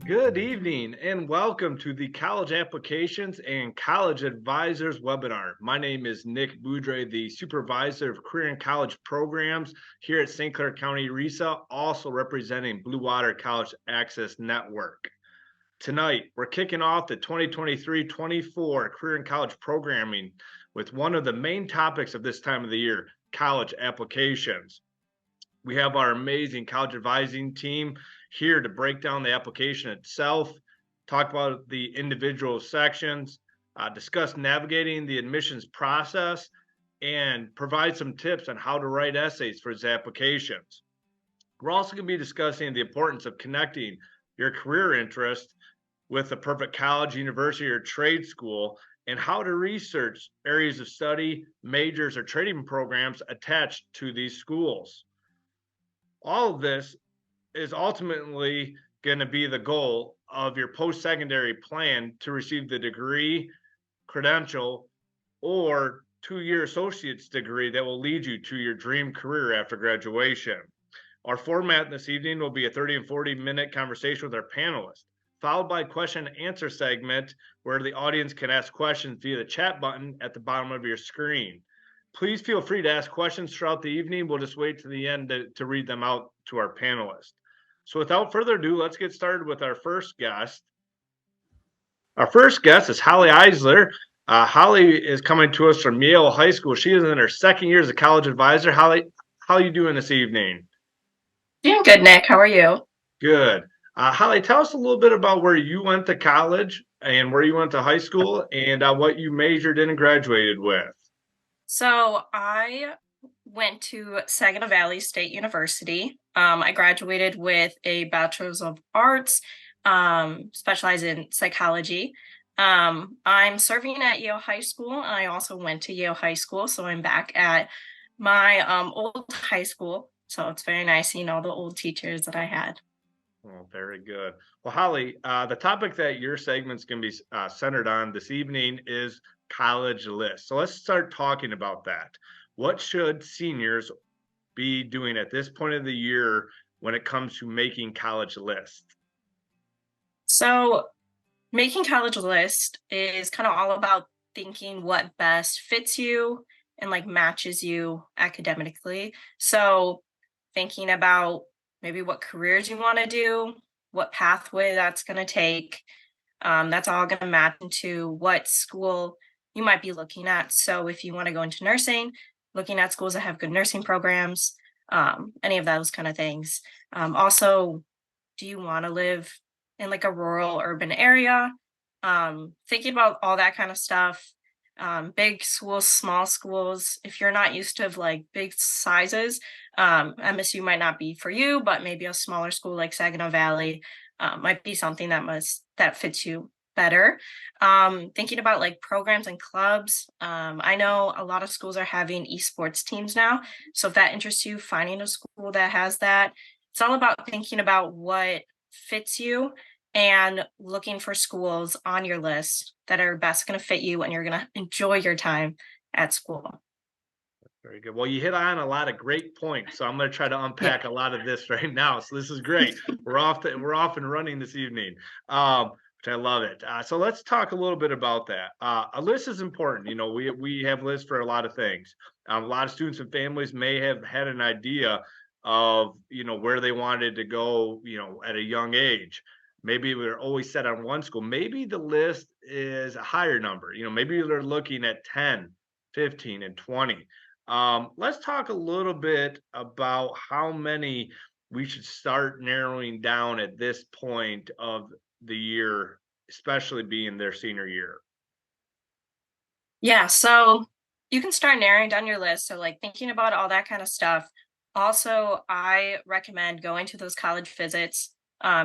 Good evening and welcome to the College Applications and College Advisors webinar. My name is Nick Boudre, the Supervisor of Career and College Programs here at St. Clair County RESA, also representing Blue Water College Access Network. Tonight, we're kicking off the 2023-24 Career and College Programming with one of the main topics of this time of the year, college applications. We have our amazing college advising team here to break down the application itself, talk about the individual sections, discuss navigating the admissions process, and provide some tips on how to write essays for these applications. We're also going to be discussing the importance of connecting your career interest with the perfect college, university, or trade school, and how to research areas of study, majors, or training programs attached to these schools. All of this is ultimately going to be the goal of your post-secondary plan to receive the degree, credential, or 2-year associate's degree that will lead you to your dream career after graduation. Our format this evening will be a 30 and 40-minute conversation with our panelists, followed by a question and answer segment where the audience can ask questions via the chat button at the bottom of your screen. Please feel free to ask questions throughout the evening. We'll just wait to the end to read them out to our panelists. So without further ado, let's get started with our first guest. Our first guest is Holly Eisler. Holly is coming to us from Yale High School. She is in her second year as a college advisor. Holly, how are you doing this evening? Doing good, Nick. How are you? Good. Holly, tell us a little bit about where you went to college and where you went to high school and what you majored in and graduated with. So I went to Saginaw Valley State University. I graduated with a Bachelor's of Arts, specialized in psychology. I'm serving at Yale High School, and I also went to Yale High School, so I'm back at my old high school. So it's very nice seeing all the old teachers that I had. Oh, very good. Well, Holly, the topic that your segment's going to be centered on this evening is college lists. So let's start talking about that. What should seniors be doing at this point of the year when it comes to making college lists? So making college list is kind of all about thinking what best fits you and like matches you academically. So thinking about maybe what careers you want to do, what pathway that's going to take. That's all going to match into what school you might be looking at. So if you want to go into nursing, looking at schools that have good nursing programs, any of those kind of things. Also, do you want to live in like a rural urban area? Thinking about all that kind of stuff. Big schools, small schools. If you're not used to like big sizes, MSU might not be for you, but maybe a smaller school like Saginaw Valley might be something that fits you better. Thinking about like programs and clubs. I know a lot of schools are having esports teams now, so if that interests you, finding a school that has that. It's all about thinking about what fits you and looking for schools on your list that are best going to fit you and you're going to enjoy your time at school. Very good. Well, you hit on a lot of great points, so I'm going to try to Yeah. unpack a lot of this right now. So this is great. We're off and running this evening, which I love it. So let's talk a little bit about that. A list is important. You know, we have lists for a lot of things. A lot of students and families may have had an idea of where they wanted to go. At a young age. Maybe we're always set on one school. Maybe the list is a higher number. Maybe they're looking at 10, 15, and 20. Let's talk a little bit about how many we should start narrowing down at this point of the year, especially being their senior year. Yeah. So you can start narrowing down your list. So, like thinking about all that kind of stuff. Also, I recommend going to those college visits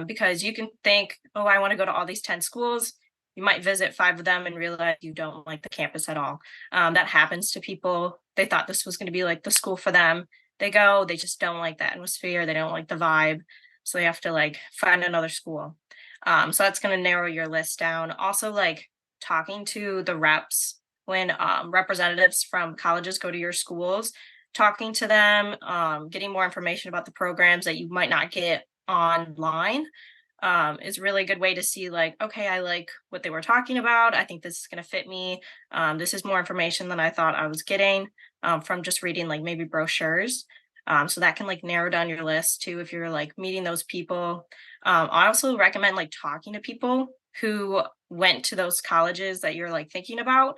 because you can think, oh, I want to go to all these 10 schools. You might visit 5 of them and realize you don't like the campus at all. That happens to people. They thought this was going to be like the school for them. They go, they just don't like the atmosphere. They don't like the vibe. So they have to like find another school. So that's going to narrow your list down. Also, like talking to the reps when representatives from colleges go to your schools, talking to them, getting more information about the programs that you might not get online. is really a good way to see like, okay, I like what they were talking about. I think this is going to fit me. This is more information than I thought I was getting from just reading like maybe brochures. So that can like narrow down your list too if you're like meeting those people. I also recommend like talking to people who went to those colleges that you're like thinking about.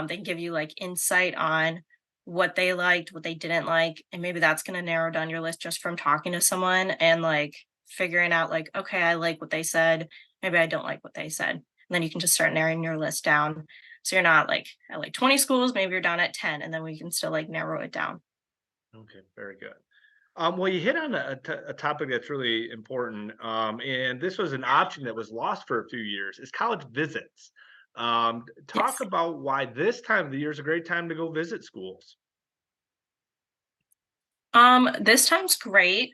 They can give you like insight on what they liked, what they didn't like, and maybe that's going to narrow down your list just from talking to someone and like figuring out like, okay, I like what they said, maybe I don't like what they said. And then you can just start narrowing your list down. So you're not like at like 20 schools, maybe you're down at 10, and then we can still like narrow it down. Okay, very good. Well, you hit on a topic that's really important, and this was an option that was lost for a few years. Is college visits. Talk Yes. about why this time of the year is a great time to go visit schools. This time's great.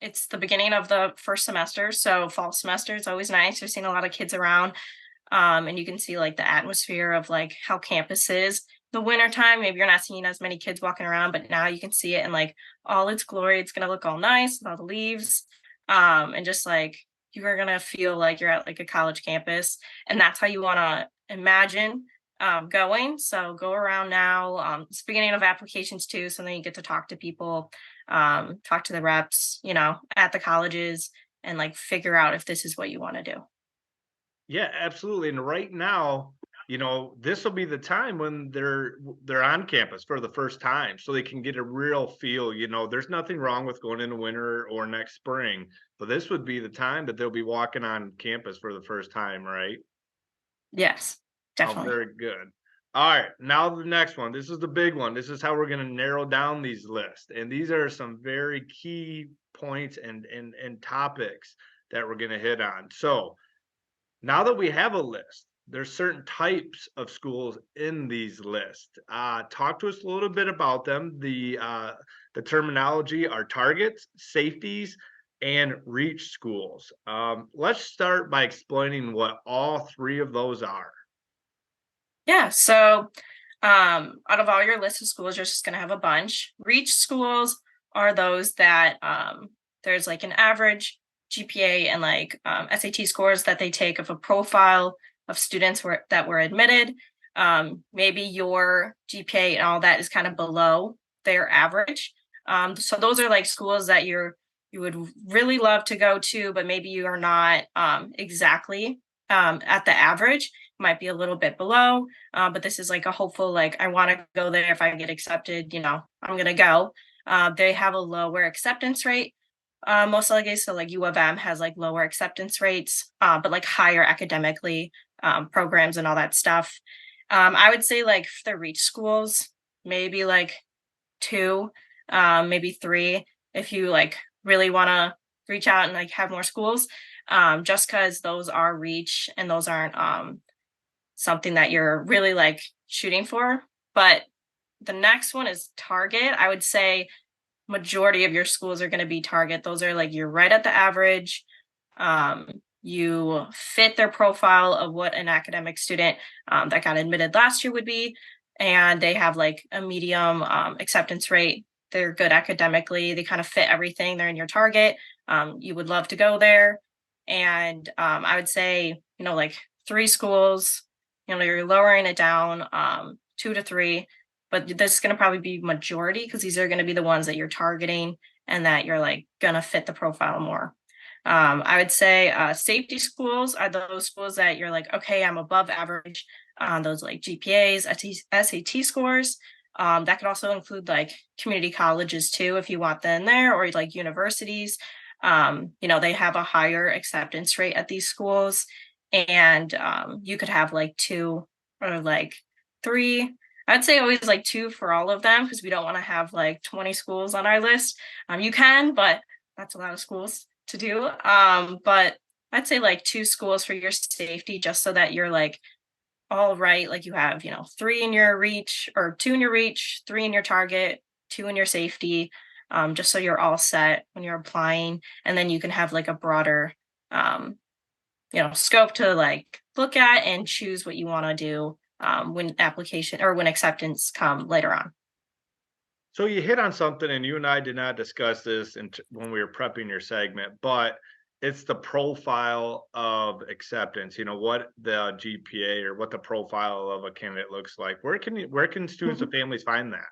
It's the beginning of the first semester, so fall semester is always nice. We're seeing a lot of kids around. And you can see like the atmosphere of like how campus is. The winter time, maybe you're not seeing as many kids walking around, but now you can see it in like all its glory. It's gonna look all nice with all the leaves. And just like you are gonna feel like you're at like a college campus. And that's how you wanna imagine going. So go around now. It's the beginning of applications too. So then you get to talk to people, talk to the reps, at the colleges and like figure out if this is what you want to do. Yeah, absolutely. And right now, this will be the time when they're on campus for the first time, so they can get a real feel. There's nothing wrong with going in the winter or next spring, but this would be the time that they'll be walking on campus for the first time, right? Yes, Oh, definitely. very good. All right, now the next one. This is the big one. This is how we're going to narrow down these lists, and these are some very key points and topics that we're going to hit on. So now that we have a list, there's certain types of schools in these lists. Talk to us a little bit about them. The terminology are targets, safeties, and reach schools. Let's start by explaining what all three of those are. Yeah. So, out of all your list of schools, you're just going to have a bunch. Reach schools are those that there's like an average GPA and like SAT scores that they take of a profile of students that were admitted. Maybe your GPA and all that is kind of below their average. So those are like schools that you would really love to go to, but maybe you are not exactly at the average. Might be a little bit below, but this is like a hopeful, like, I want to go there. If I get accepted, I'm going to go. They have a lower acceptance rate, most likely. So, like, U of M has like lower acceptance rates, but like higher academically programs and all that stuff. I would say, like, for the reach schools, maybe like two, maybe three, if you like really want to reach out and like have more schools, just because those are reach and those aren't something that you're really like shooting for. But the next one is target. I would say majority of your schools are going to be target. Those are like you're right at the average. You fit their profile of what an academic student that got admitted last year would be, and they have like a medium acceptance rate. They're good academically. They kind of fit everything. They're in your target. You would love to go there, and I would say like three schools. You're lowering it down, 2 to 3, but this is going to probably be majority because these are going to be the ones that you're targeting and that you're like going to fit the profile more. I would say safety schools are those schools that you're like, okay, I'm above average on those like GPAs, SAT scores. That could also include like community colleges too, if you want them there, or like universities. They have a higher acceptance rate at these schools, and you could have like two or like three. I'd say always like two for all of them because we don't want to have like 20 schools on our list. You can, but that's a lot of schools to do. But I'd say like two schools for your safety, just so that you're like all right. Like you have, three in your reach or two in your reach, three in your target, two in your safety, just so you're all set when you're applying. And then you can have like a broader, um, scope to like look at and choose what you want to do when application or when acceptance come later on. So you hit on something, and you and I did not discuss this when we were prepping your segment, but It's the profile of acceptance, what the GPA or what the profile of a candidate looks like. Where can students and Mhm. families find that?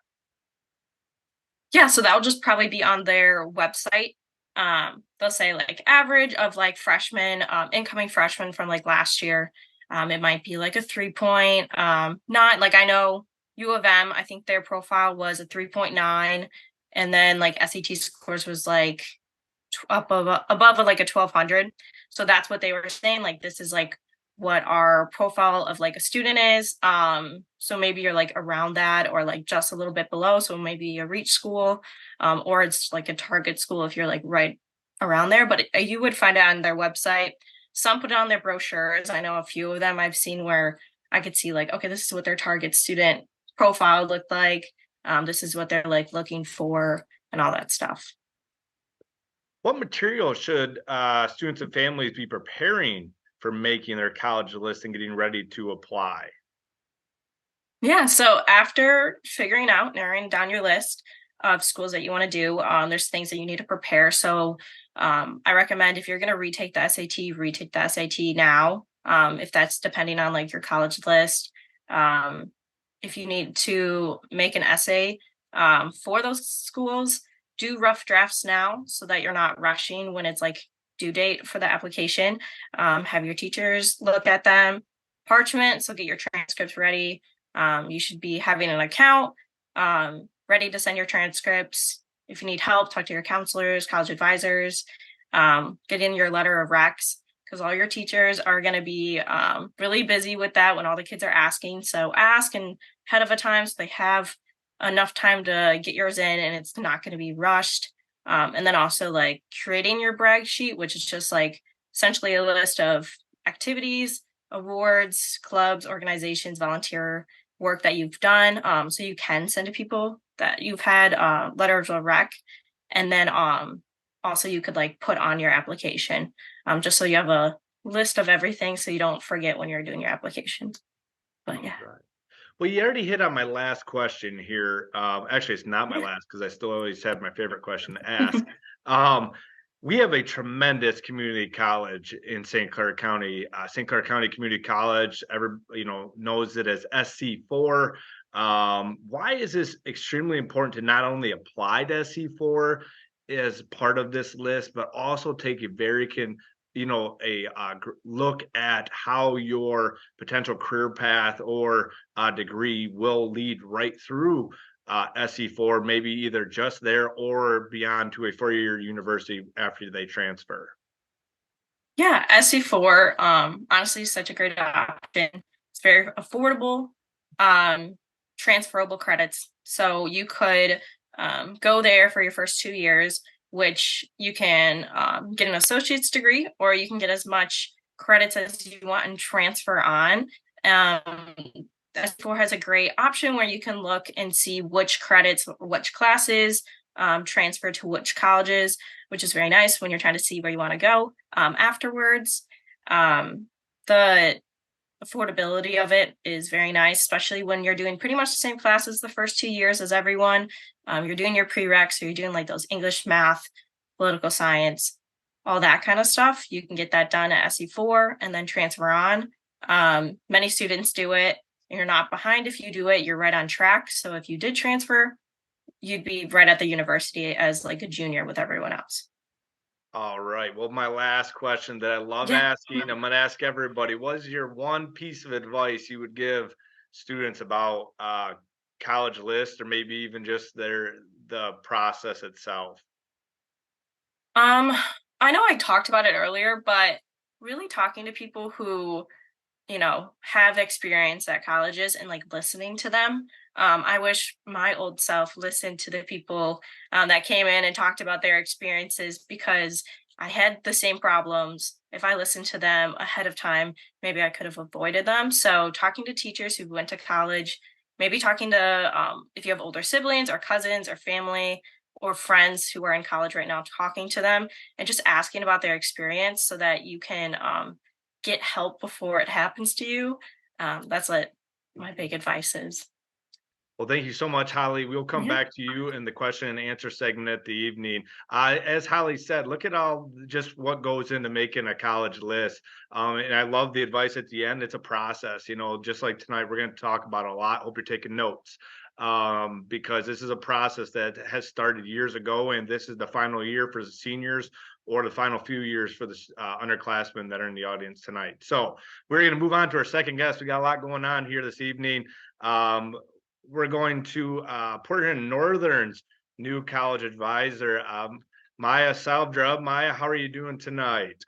Yeah, so that'll just probably be on their website. They'll say like average of like freshmen, incoming freshmen from like last year. It might be like a 3 point, not like I know U of M, I think their profile was a 3.9. And then like SAT scores was like above like a 1200. So that's what they were saying. Like this is like what our profile of like a student is. So maybe you're like around that or like just a little bit below. So maybe a reach school, or it's like a target school if you're like right around there. But you would find it on their website. Some put it on their brochures. I know a few of them I've seen where I could see like, okay, this is what their target student profile looked like. This is what they're like looking for and all that stuff. What material should students and families be preparing for making their college list and getting ready to apply? Yeah, so after figuring out, narrowing down your list of schools that you want to do, there's things that you need to prepare. So I recommend if you're going to retake the SAT now, if that's depending on like your college list. Um, if you need to make an essay for those schools, do rough drafts now so that you're not rushing when it's like due date for the application. Have your teachers look at them, parchment, so get your transcripts ready. You should be having an account ready to send your transcripts. If you need help, talk to your counselors, college advisors, get in your letter of recs because all your teachers are going to be really busy with that when all the kids are asking. So ask and ahead of a time so they have enough time to get yours in and it's not going to be rushed. And then also like creating your brag sheet, which is just like essentially a list of activities, awards, clubs, organizations, volunteer work that you've done. So you can send to people that you've had letters of rec. And then also you could like put on your application just so you have a list of everything so you don't forget when you're doing your application. But All yeah. right. Well, you already hit on my last question here. Actually, it's not my Yeah. last because I still always have my favorite question to ask. Um, we have a tremendous community college in St. Clair County. St. Clair County Community College, knows it as SC4. Why is this extremely important to not only apply to SC4 as part of this list, but also take a very look at how your potential career path or degree will lead right through SE4, maybe either just there or beyond to a 4 year university after they transfer. Yeah, SC4 honestly is such a great option. It's very affordable, um, transferable credits. So you could go there for your first 2 years, which you can get an associate's degree, or you can get as much credits as you want and transfer on. Um, S4 has a great option where you can look and see which credits, which classes transfer to which colleges, which is very nice when you're trying to see where you want to go afterwards. The affordability of it is very nice, especially when you're doing pretty much the same classes the first 2 years as everyone. You're doing your prereqs, so you're doing like those English, math, political science, all that kind of stuff. You can get that done at SE4 and then transfer on. Many students do it. You're not behind if you do it, you're right on track. So if you did transfer, you'd be right at the university as like a junior with everyone else. All right. Well, my last question that I love Yeah. asking, I'm going to ask everybody, what is your one piece of advice you would give students about college list or maybe even just the process itself? Um, I know I talked about it earlier, but really talking to people who, have experience at colleges and like listening to them. I wish my old self listened to the people that came in and talked about their experiences because I had the same problems. If I listened to them ahead of time, maybe I could have avoided them. So, talking to teachers who went to college, maybe talking to if you have older siblings or cousins or family or friends who are in college right now, talking to them and just asking about their experience so that you can get help before it happens to you. That's what my big advice is. Well, thank you so much, Holly. We'll come Mhm. back to you in the question and answer segment at the evening. As Holly said, look at all just what goes into making a college list. And I love the advice at the end. It's a process, just like tonight, we're going to talk about a lot. Hope you're taking notes because this is a process that has started years ago, and this is the final year for the seniors or the final few years for the underclassmen that are in the audience tonight. So we're going to move on to our second guest. We got a lot going on here this evening. Um, we're going to Port Huron Northern's new college advisor, Maya Salvdrub. Maya, how are you doing tonight?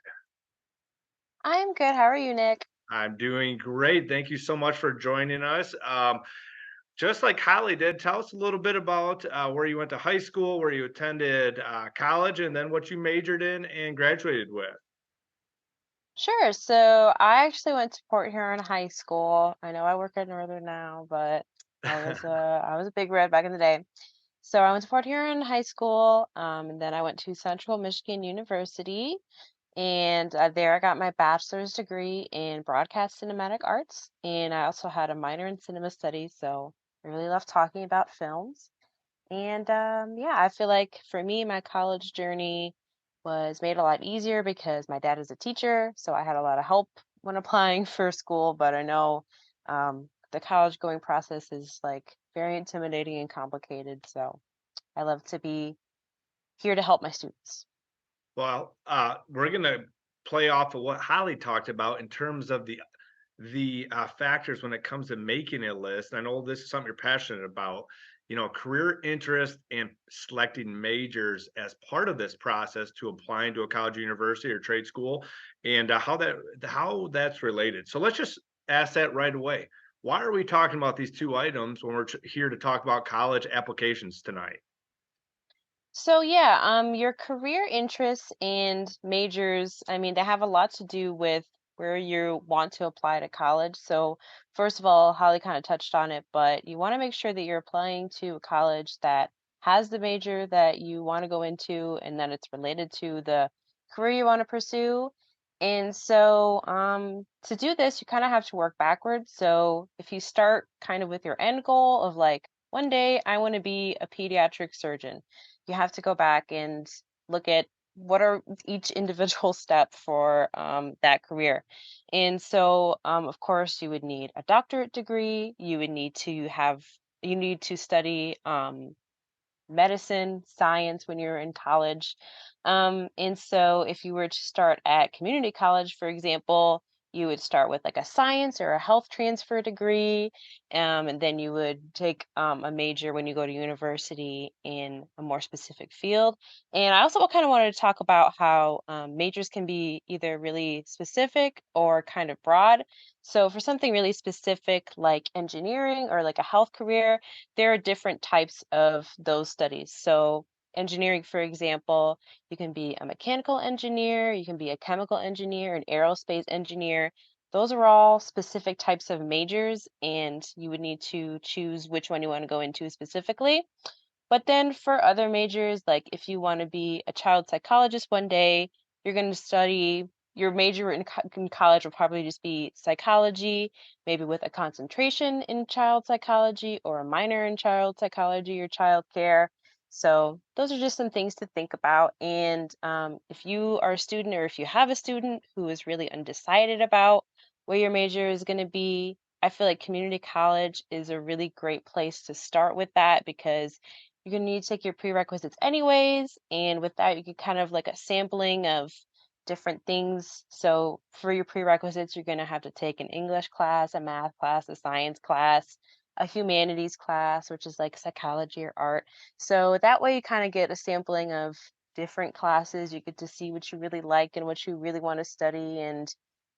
I'm good. How are you, Nick? I'm doing great. Thank you so much for joining us. Just like Holly did, tell us a little bit about where you went to high school, where you attended college, and then what you majored in and graduated with. Sure. So I actually went to Port Huron High School. I know I work at Northern now, but I was a big red back in the day. So I went to Port Huron High School, and then I went to Central Michigan University, and there I got my bachelor's degree in broadcast cinematic arts, and I also had a minor in cinema studies. So I really love talking about films. And yeah, I feel like for me, my college journey was made a lot easier because my dad is a teacher, so I had a lot of help when applying for school. But I know the college going process is like very intimidating and complicated. So I love to be here to help my students. Well, we're gonna play off of what Holly talked about in terms of the factors when it comes to making a list. I know this is something you're passionate about. Career interest and selecting majors as part of this process to applying to a college, university, or trade school, and how that's related. So let's just ask that right away. Why are we talking about these two items when we're here to talk about college applications tonight? So yeah, your career interests and majors, I mean, they have a lot to do with where you want to apply to college. So first of all, Holly kind of touched on it, but you want to make sure that you're applying to a college that has the major that you want to go into and that it's related to the career you want to pursue. And so to do this, you kind of have to work backwards. So if you start kind of with your end goal of like, one day I want to be a pediatric surgeon, you have to go back and look at what are each individual step for that career. And so, of course, you would need a doctorate degree. You need to study medicine, science when you're in college. And so if you were to start at community college, for example, you would start with like a science or a health transfer degree, and then you would take a major when you go to university in a more specific field. And I also kind of wanted to talk about how majors can be either really specific or kind of broad. So for something really specific like engineering or like a health career, there are different types of those studies. So, engineering, for example, you can be a mechanical engineer, you can be a chemical engineer, an aerospace engineer. Those are all specific types of majors, and you would need to choose which one you want to go into specifically. But then for other majors, like if you want to be a child psychologist one day, you're going to study your major in college will probably just be psychology, maybe with a concentration in child psychology or a minor in child psychology or child care. So those are just some things to think about. And if you are a student or if you have a student who is really undecided about where your major is going to be, I feel like community college is a really great place to start with that because you're gonna need to take your prerequisites anyways, and with that, you get kind of like a sampling of different things. So for your prerequisites, you're gonna have to take an English class, a math class, a science class, a humanities class, which is like psychology or art. So that way, you kind of get a sampling of different classes. You get to see what you really like and what you really want to study, and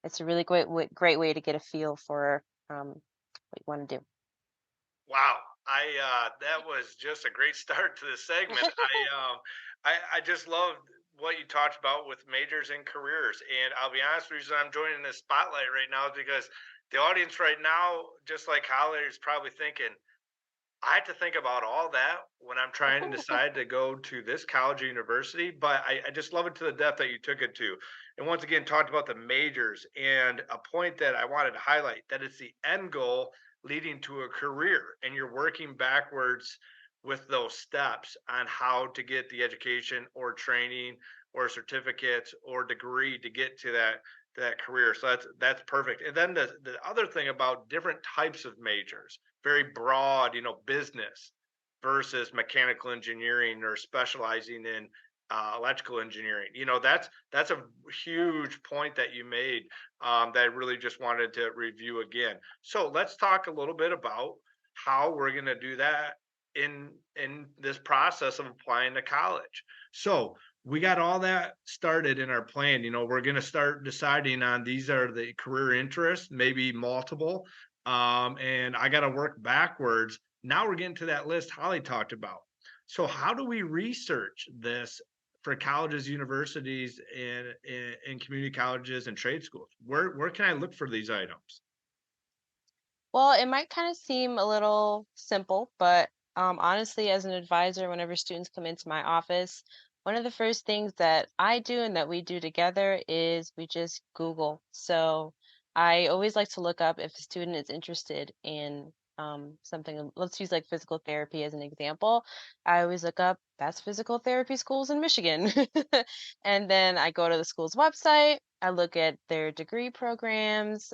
it's a really great way to get a feel for what you want to do. Wow. That was just a great start to the segment. I just loved what you talked about with majors and careers. And I'll be honest with you, I'm joining this spotlight right now because the audience right now, just like Holly, is probably thinking, I had to think about all that when I'm trying to decide to go to this college or university, but I just love it to the depth that you took it to. And once again, talked about the majors and a point that I wanted to highlight that it's the end goal, leading to a career, and you're working backwards with those steps on how to get the education or training or certificate or degree to get to that career. So that's perfect. And then the other thing about different types of majors, very broad, business versus mechanical engineering or specializing in electrical engineering. That's a huge point that you made, that I really just wanted to review again. So let's talk a little bit about how we're going to do that in this process of applying to college. So we got all that started in our plan. We're going to start deciding on these are the career interests, maybe multiple, and I got to work backwards. Now we're getting to that list Holly talked about. So how do we research this for colleges, universities, and community colleges and trade schools? Where can I look for these items? Well, it might kind of seem a little simple, but honestly, as an advisor, whenever students come into my office, one of the first things that I do and that we do together is we just Google. So I always like to look up if a student is interested in something. Let's use like physical therapy as an example. I always look up best physical therapy schools in Michigan. And then I go to the school's website. I look at their degree programs.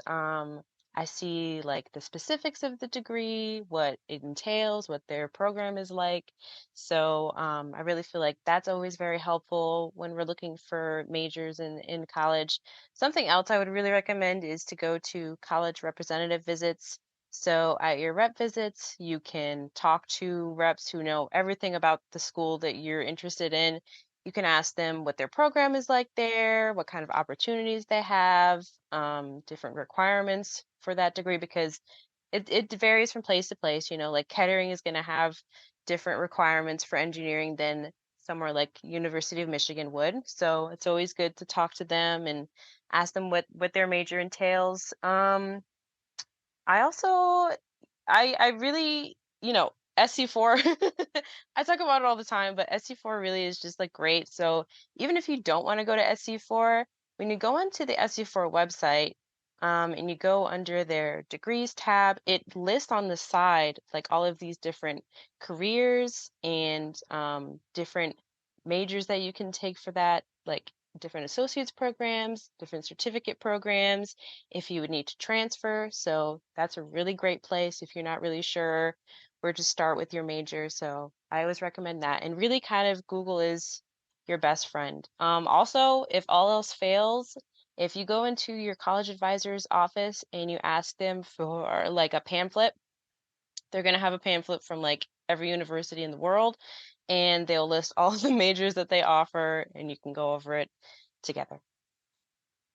I see like the specifics of the degree, what it entails, what their program is like. So I really feel like that's always very helpful when we're looking for majors in college. Something else I would really recommend is to go to college representative visits. So at your rep visits, you can talk to reps who know everything about the school that you're interested in. You can ask them what their program is like there, what kind of opportunities they have, different requirements for that degree because it varies from place to place. Like Kettering is going to have different requirements for engineering than somewhere like University of Michigan would. So it's always good to talk to them and ask them what their major entails. I also I really, SC4 I talk about it all the time, but SC4 really is just like great. So even if you don't want to go to SC4, when you go onto the SC4 website, and you go under their degrees tab, it lists on the side like all of these different careers and different majors that you can take for that, like different associates programs, different certificate programs if you would need to transfer. So that's a really great place if you're not really sure where to start with your major. So I always recommend that. And really kind of Google is your best friend. Also, if all else fails, if you go into your college advisor's office and you ask them for like a pamphlet, they're going to have a pamphlet from like every university in the world and they'll list all of the majors that they offer and you can go over it together.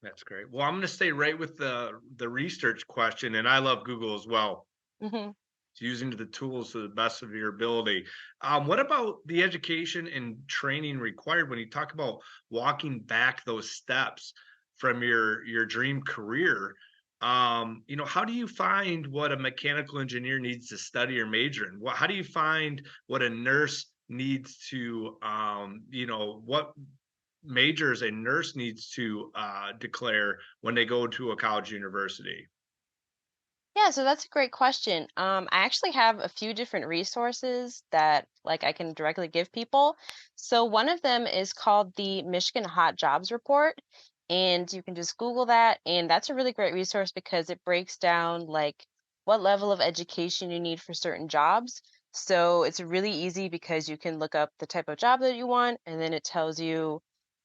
That's great. Well, I'm going to stay right with the research question, and I love Google as well. Hmm. It's using the tools to the best of your ability. What about the education and training required when you talk about walking back those steps from your dream career? How do you find what a mechanical engineer needs to study or major in? How do you find what a nurse needs to, what majors a nurse needs to declare when they go to a college university? Yeah, so that's a great question. I actually have a few different resources that like I can directly give people. So one of them is called the Michigan Hot Jobs Report, and you can just Google that, and that's a really great resource because it breaks down like what level of education you need for certain jobs. So it's really easy because you can look up the type of job that you want, and then it tells you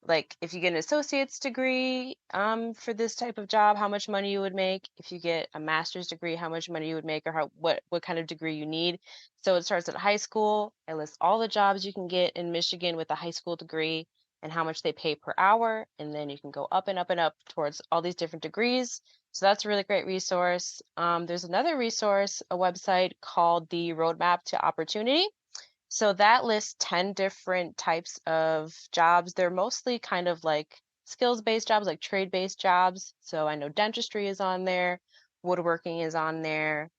like if you get an associate's degree for this type of job how much money you would make, if you get a master's degree how much money you would make, or what kind of degree you need. So it starts at high school, it lists all the jobs you can get in Michigan with a high school degree and how much they pay per hour, and then you can go up and up and up towards all these different degrees. So that's a really great resource. There's another resource, a website called the Roadmap to Opportunity. So that lists 10 different types of jobs. They're mostly kind of like skills-based jobs, like trade-based jobs. So I know dentistry is on there, woodworking is on there,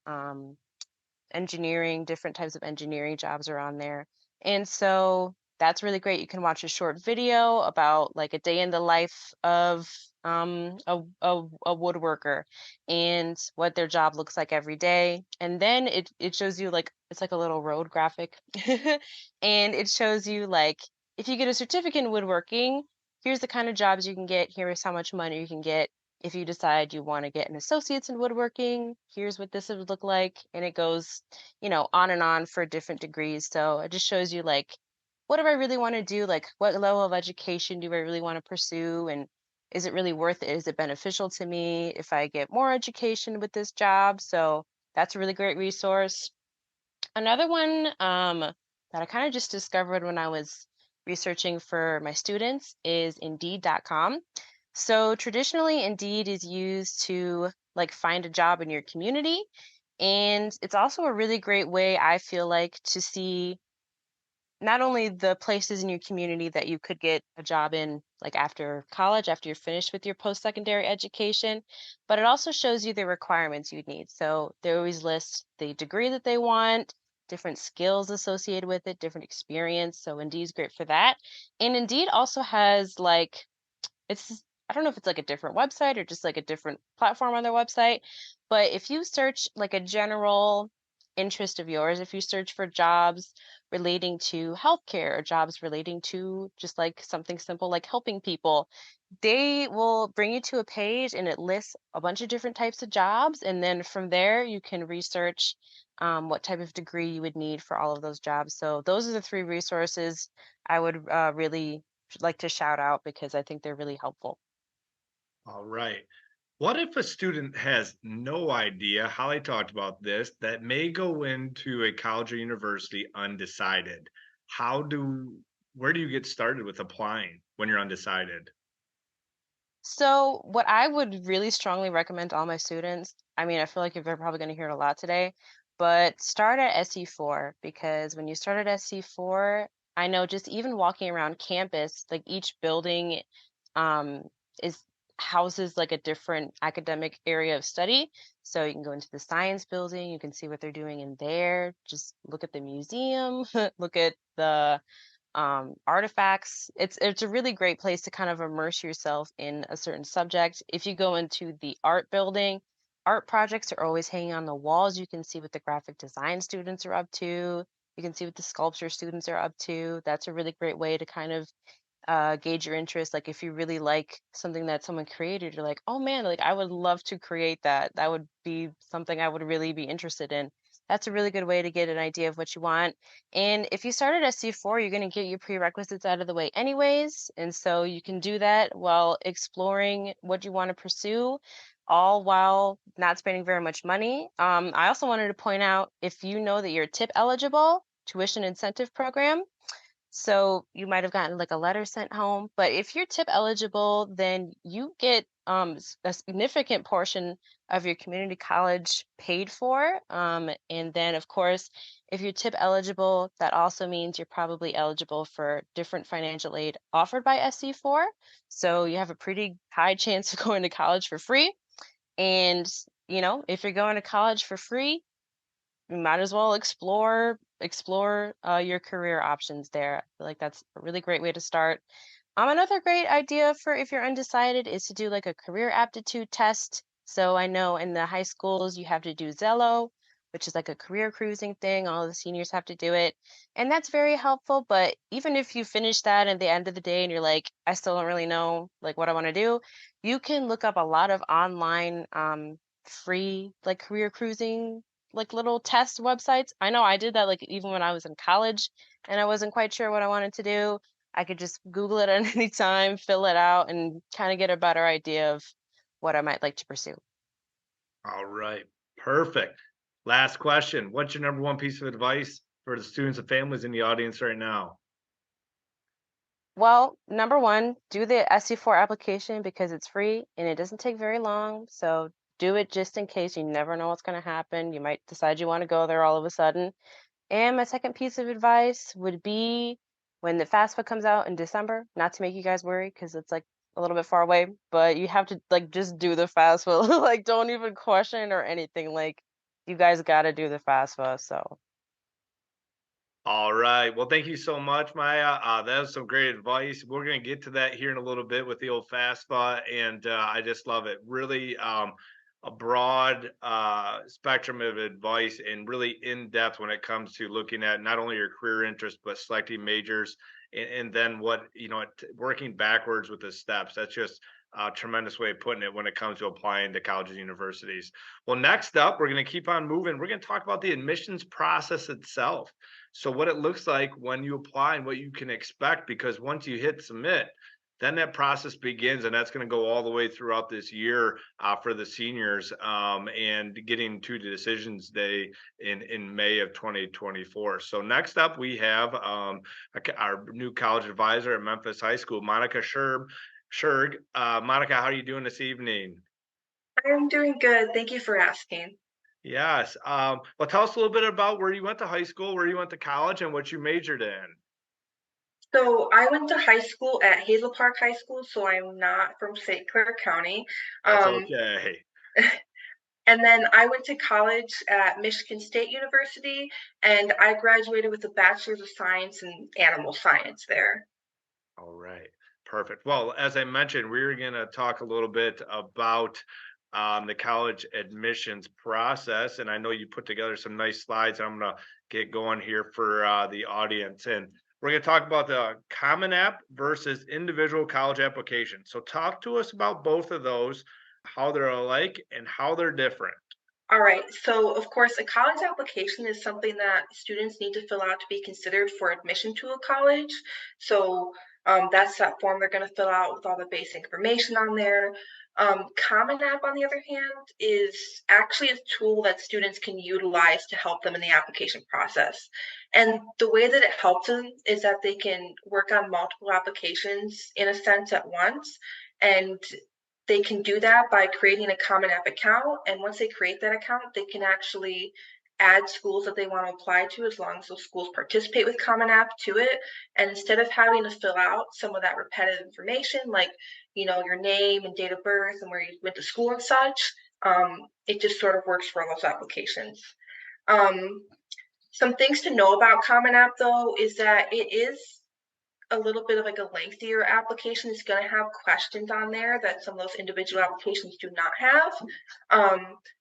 engineering, different types of engineering jobs are on there. And so that's really great. You can watch a short video about like a day in the life of a woodworker and what their job looks like every day. And then it shows you like it's like a little road graphic. And it shows you like if you get a certificate in woodworking, here's the kind of jobs you can get, here's how much money you can get. If you decide you want to get an associate's in woodworking, here's what this would look like. And it goes, on and on for different degrees. So it just shows you like, what do I really want to do? Like, what level of education do I really want to pursue? And is it really worth it? Is it beneficial to me if I get more education with this job? So that's a really great resource. Another one that I kind of just discovered when I was researching for my students is Indeed.com. So traditionally, Indeed is used to like find a job in your community. And it's also a really great way, I feel like, to see not only the places in your community that you could get a job in like after college, after you're finished with your post-secondary education, but it also shows you the requirements you need. So they always list the degree that they want, different skills associated with it, different experience. So Indeed's great for that. And Indeed also has like it's I don't know if it's like a different website or just like a different platform on their website, but if you search like a general interest of yours, if you search for jobs relating to healthcare or jobs relating to just like something simple like helping people, they will bring you to a page and it lists a bunch of different types of jobs. And then from there, you can research what type of degree you would need for all of those jobs. So those are the three resources I would really like to shout out because I think they're really helpful. All right. What if a student has no idea, Holly talked about this, that may go into a college or university undecided? How do, where do you get started with applying when you're undecided? So, what I would really strongly recommend to all my students, I mean, I feel like you're probably going to hear it a lot today, but start at SE4 because when you start at SE4, I know just even walking around campus, like each building um, is houses like a different academic area of study. So you can go into the science building, you can see what they're doing in there, just look at the museum, look at the artifacts. It's a really great place to kind of immerse yourself in a certain subject. If you go into the art building, art projects are always hanging on the walls. You can see what the graphic design students are up to. You can see what the sculpture students are up to. That's a really great way to kind of gauge your interest. Like if you really like something that someone created, you're like, oh man, like I would love to create that. That would be something I would really be interested in. That's a really good way to get an idea of what you want. And if you start at SC4, you're going to get your prerequisites out of the way anyways. And so you can do that while exploring what you want to pursue, all while not spending very much money. I also wanted to point out if you know that you're tip eligible, tuition incentive program, so you might have gotten like a letter sent home, but if you're tip eligible, then you get a significant portion of your community college paid for. And then, of course, if you're tip eligible, that also means you're probably eligible for different financial aid offered by SC4. So you have a pretty high chance of going to college for free. And, if you're going to college for free, you might as well explore your career options there. I feel like that's a really great way to start. Another great idea for if you're undecided is to do like a career aptitude test. So I know in the high schools you have to do Zello, which is like a career cruising thing. All the seniors have to do it, and that's very helpful. But even if you finish that at the end of the day and you're like, I still don't really know like what I want to do, you can look up a lot of online free like career cruising like little test websites. I know I did that like even when I was in college and I wasn't quite sure what I wanted to do. I could just Google it at any time, fill it out, and kind of get a better idea of what I might like to pursue. All right. Perfect. Last question. What's your number one piece of advice for the students and families in the audience right now? Well, number one, do the SC4 application because it's free and it doesn't take very long. So do it just in case. You never know what's going to happen. You might decide you want to go there all of a sudden. And my second piece of advice would be when the FAFSA comes out in December, not to make you guys worry because it's like a little bit far away, but you have to like just do the FAFSA. Like don't even question or anything. Like you guys got to do the FAFSA. So All right. Well, thank you so much, Maya. That was some great advice. We're going to get to that here in a little bit with the old FAFSA, and I just love it. Really, a broad spectrum of advice and really in depth when it comes to looking at not only your career interests but selecting majors, and then what working backwards with the steps. That's just a tremendous way of putting it when it comes to applying to colleges and universities. Well, next up, we're going to keep on moving. We're going to talk about the admissions process itself. So what it looks like when you apply and what you can expect, because once you hit submit, then that process begins, and that's going to go all the way throughout this year for the seniors, and getting to the decisions day in May of 2024. So next up, we have our new college advisor at Memphis High School, Monica Sherb. Sherg, Monica, how are you doing this evening? I'm doing good. Thank you for asking. Yes. Well, tell us a little bit about where you went to high school, where you went to college, and what you majored in. So I went to high school at Hazel Park High School, so I'm not from St. Clair County. That's Um, okay. and then I went to college at Michigan State University, and I graduated with a Bachelor's of Science in Animal Science there. All right. Perfect. Well, as I mentioned, we're going to talk a little bit about the college admissions process. And I know you put together some nice slides. I'm going to get going here for the audience. And we're going to talk about the Common App versus individual college application. So, talk to us about both of those, how they're alike and how they're different. All right. So, of course, a college application is something that students need to fill out to be considered for admission to a college. So, that's that form they're going to fill out with all the basic information on there. Common App, on the other hand, is actually a tool that students can utilize to help them in the application process. And the way that it helps them is that they can work on multiple applications in a sense at once. And they can do that by creating a Common App account. And once they create that account, they can actually add schools that they want to apply to as long as those schools participate with Common App to it. And instead of having to fill out some of that repetitive information, like, your name and date of birth and where you went to school and such, it just sort of works for all those applications. Um, some things to know about Common App, though, is that it is a little bit of like a lengthier application. It's going to have questions on there that some of those individual applications do not have.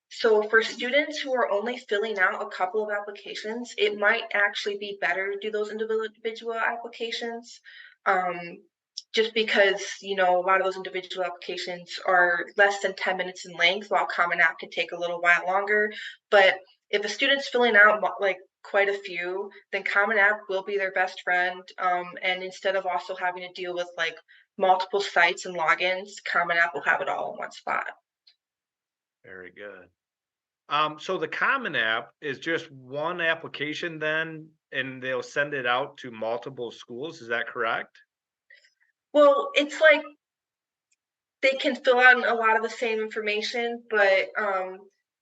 So for students who are only filling out a couple of applications, it might actually be better to do those individual applications. Just because, a lot of those individual applications are less than 10 minutes in length, while Common App can take a little while longer. But if a student's filling out like quite a few, then Common App will be their best friend. And instead of also having to deal with like multiple sites and logins, Common App will have it all in one spot. Very good. So the Common App is just one application then, and they'll send it out to multiple schools. Is that correct? Well, it's like they can fill out a lot of the same information, but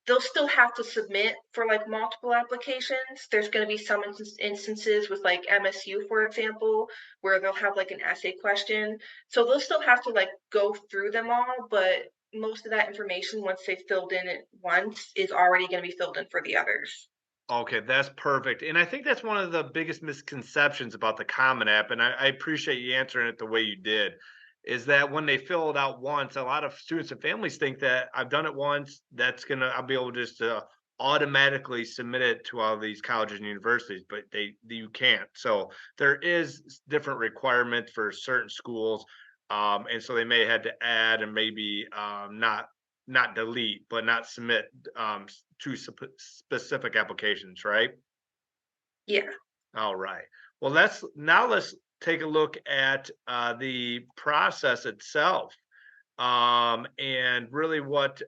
they'll still have to submit for like multiple applications. There's going to be some instances with like MSU, for example, where they'll have like an essay question. So they'll still have to like go through them all, but most of that information, once they've filled in it once, is already going to be filled in for the others. Okay, that's perfect. And I think that's one of the biggest misconceptions about the Common App. And I appreciate you answering it the way you did. Is that when they fill it out once, a lot of students and families think that I've done it once, I'll be able just to automatically submit it to all these colleges and universities, but you can't. So there is different requirements for certain schools. And so they may have to add and maybe not delete, but not submit to specific applications, right? Yeah. All right. Well, let's take a look at the process itself, and really what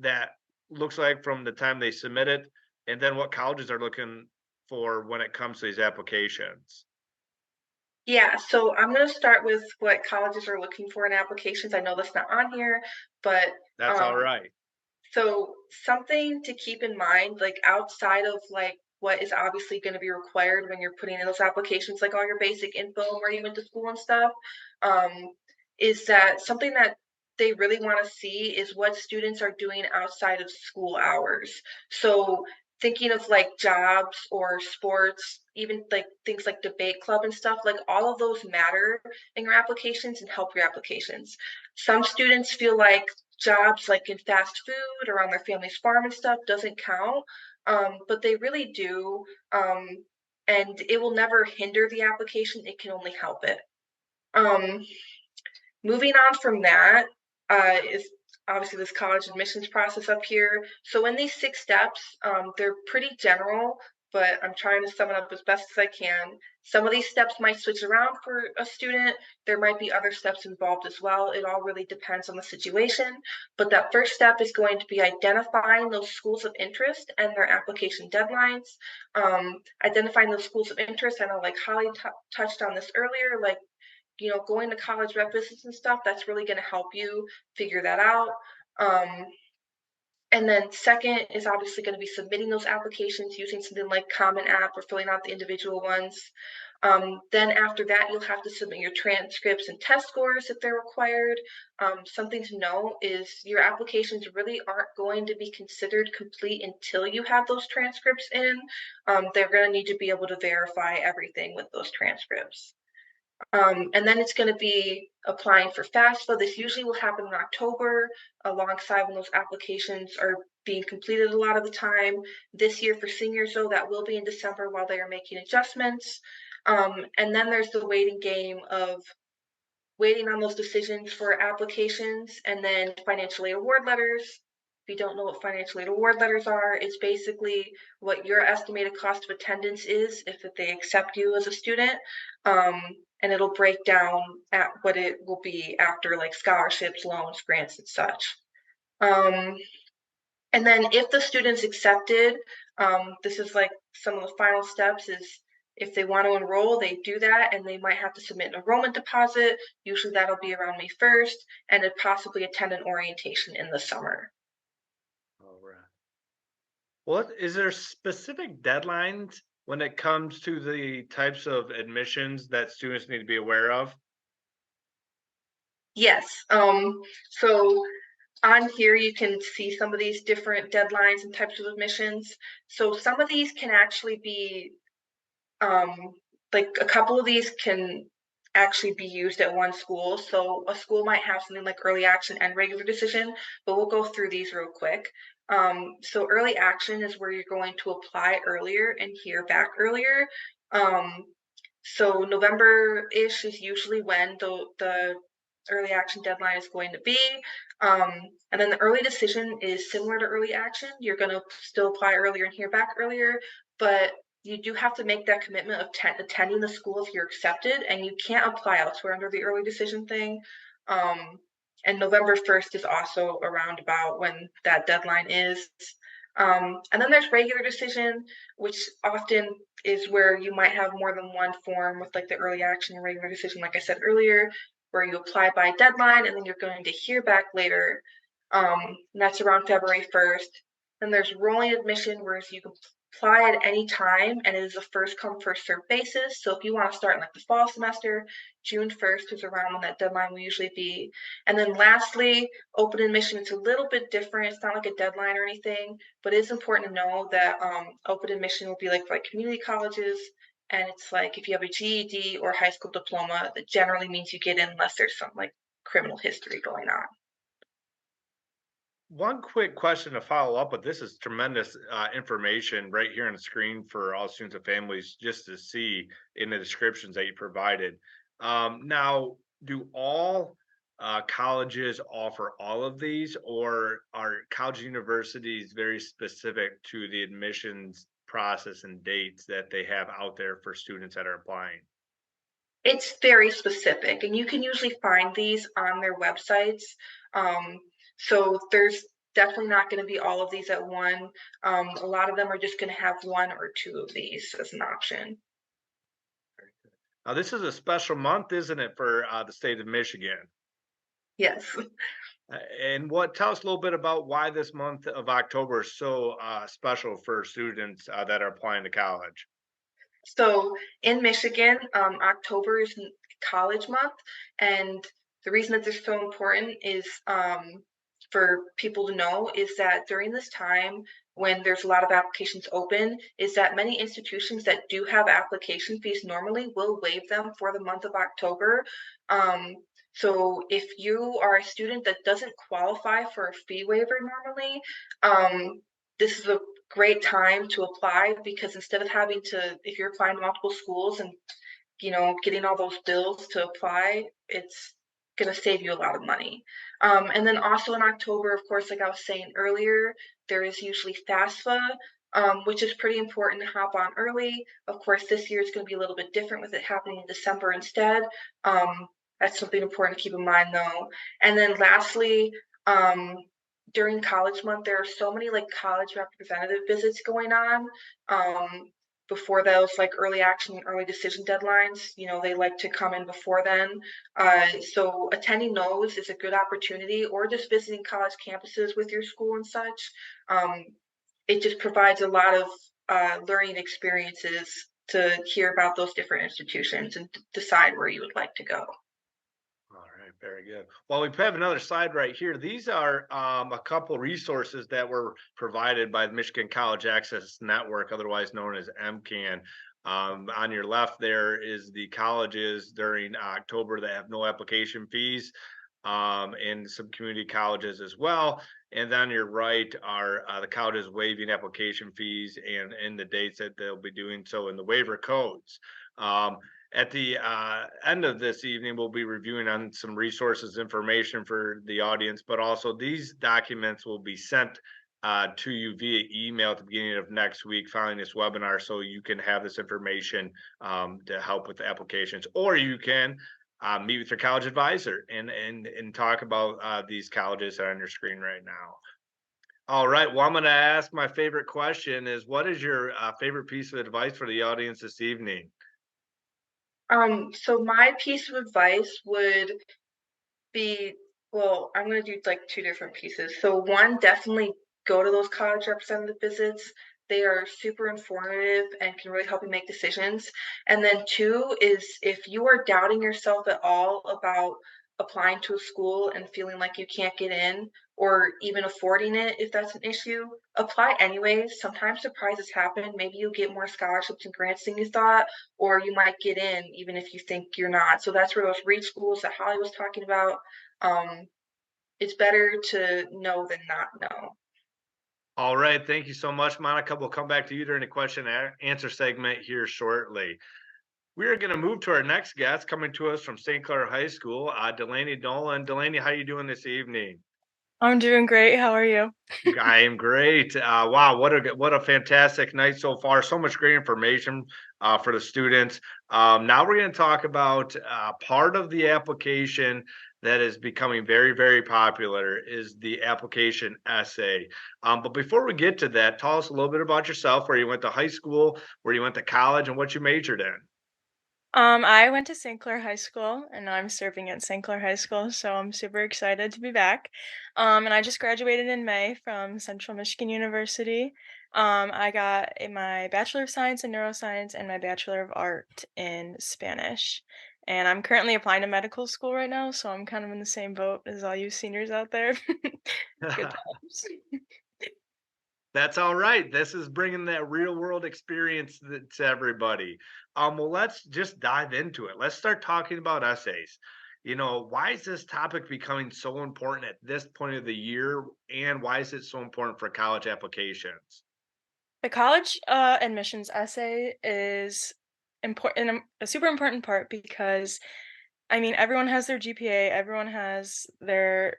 that looks like from the time they submit it, and then what colleges are looking for when it comes to these applications. Yeah, so I'm going to start with what colleges are looking for in applications. I know that's not on here, but That's all um, right. so something to keep in mind, like outside of like what is obviously going to be required when you're putting in those applications, like all your basic info and where you went to school and stuff, um, is that something that they really want to see is what students are doing outside of school hours. So thinking of like jobs or sports, even like things like debate club and stuff, like all of those matter in your applications and help your applications. Some students feel like jobs like in fast food or on their family's farm and stuff doesn't count, but they really do. And it will never hinder the application, it can only help it. Um, Moving on from that is obviously this college admissions process up here. So in these 6 steps, they're pretty general, but I'm trying to sum it up as best as I can. Some of these steps might switch around for a student. There might be other steps involved as well. It all really depends on the situation. But that first step is going to be identifying those schools of interest and their application deadlines. Identifying those schools of interest. I know like Holly touched on this earlier, like going to college rep visits and stuff, that's really going to help you figure that out. And then second is obviously going to be submitting those applications using something like Common App or filling out the individual ones. Then after that, you'll have to submit your transcripts and test scores if they're required. Something to know is your applications really aren't going to be considered complete until you have those transcripts in. They're going to need to be able to verify everything with those transcripts. And then it's going to be applying for FAFSA. This usually will happen in October alongside when those applications are being completed a lot of the time. This year for seniors, though, that will be in December while they are making adjustments. And then there's the waiting game of waiting on those decisions for applications and then financial aid award letters. If you don't know what financial aid award letters are, it's basically what your estimated cost of attendance is if they accept you as a student. And it'll break down at what it will be after like scholarships, loans, grants, and such. And then if the student's accepted, this is like some of the final steps is if they want to enroll, they do that and they might have to submit an enrollment deposit. Usually that'll be around May 1st and then possibly attend an orientation in the summer. All right. What is there specific deadlines when it comes to the types of admissions that students need to be aware of? Yes. So on here, you can see some of these different deadlines and types of admissions. So some of these can actually be like a couple of these can actually be used at one school. So a school might have something like early action and regular decision, but we'll go through these real quick. So early action is where you're going to apply earlier and hear back earlier. So November-ish is usually when the early action deadline is going to be. And then the early decision is similar to early action. You're going to still apply earlier and hear back earlier, but you do have to make that commitment of attending the school if you're accepted, and you can't apply elsewhere under the early decision thing. And November 1st is also around about when that deadline is. And then there's regular decision, which often is where you might have more than one form with like the early action and regular decision, like I said earlier, where you apply by deadline and then you're going to hear back later. And that's around February 1st. Then there's rolling admission, whereas you can apply at any time and it is a first come, first served basis. So if you want to start in like the fall semester, June 1st is around when that deadline will usually be. And then lastly, open admission is a little bit different. It's not like a deadline or anything, but it's important to know that open admission will be like for like community colleges. And it's like if you have a GED or high school diploma, that generally means you get in unless there's some like criminal history going on. One quick question to follow up with. This is tremendous information right here on the screen for all students and families just to see in the descriptions that you provided. Now, do all colleges offer all of these, or are college universities very specific to the admissions process and dates that they have out there for students that are applying? It's very specific, and you can usually find these on their websites. So there's definitely not going to be all of these at one. A lot of them are just going to have one or two of these as an option. Now, this is a special month, isn't it, for the state of Michigan? Yes. And what tell us a little bit about why this month of October is so special for students that are applying to college? So in Michigan, October is college month, and the reason that they're so important is for people to know is that during this time when there's a lot of applications open, is that many institutions that do have application fees normally will waive them for the month of October. Um, so if you are a student that doesn't qualify for a fee waiver normally, this is a great time to apply, because instead of having to, if you're applying to multiple schools and getting all those bills to apply, it's going to save you a lot of money. And then also in October, of course, like I was saying earlier, there is usually FAFSA, which is pretty important to hop on early. Of course, this year is going to be a little bit different with it happening in December instead. That's something important to keep in mind, though. And then lastly, during college month, there are so many like college representative visits going on. Before those like early action and early decision deadlines, they like to come in before then. So attending those is a good opportunity, or just visiting college campuses with your school and such. It just provides a lot of learning experiences to hear about those different institutions and decide where you would like to go. All right, very good. Well, we have another slide right here. These are a couple resources that were provided by the Michigan College Access Network, otherwise known as MCAN. On your left there is the colleges during October that have no application fees, and some community colleges as well. And then on your right are the colleges waiving application fees and the dates that they'll be doing so in the waiver codes. At the end of this evening, we'll be reviewing on some resources, information for the audience, but also these documents will be sent to you via email at the beginning of next week following this webinar, so you can have this information to help with the applications, or you can meet with your college advisor and talk about these colleges that are on your screen right now. All right, well, I'm going to ask my favorite question is, what is your favorite piece of advice for the audience this evening? So my piece of advice would be, well, I'm going to do like two different pieces. So one, definitely go to those college representative visits. They are super informative and can really help you make decisions. And then two is, if you are doubting yourself at all about applying to a school and feeling like you can't get in, or even affording it, if that's an issue, apply anyways. Sometimes surprises happen. Maybe you'll get more scholarships and grants than you thought, or you might get in even if you think you're not. So that's where those REACH schools that Holly was talking about, it's better to know than not know. All right, thank you so much, Monica. We'll come back to you during the question and answer segment here shortly. We are going to move to our next guest, coming to us from St. Clair High School, Delaney Nolan. Delaney, how are you doing this evening? I'm doing great. How are you? I am great. Wow, what a fantastic night so far. So much great information for the students. Now we're going to talk about part of the application that is becoming very, very popular is the application essay. But before we get to that, tell us a little bit about yourself, where you went to high school, where you went to college, and what you majored in. I went to St. Clair High School, and now I'm serving at St. Clair High School, so I'm super excited to be back. And I just graduated in May from Central Michigan University. I got my Bachelor of Science in Neuroscience and my Bachelor of Art in Spanish. And I'm currently applying to medical school right now, so I'm kind of in the same boat as all you seniors out there. Good times. That's all right. This is bringing that real world experience to everybody. Well, let's just dive into it. Let's start talking about essays. Why is this topic becoming so important at this point of the year, and why is it so important for college applications? The college admissions essay is important, a super important part because I mean everyone has their GPA, everyone has their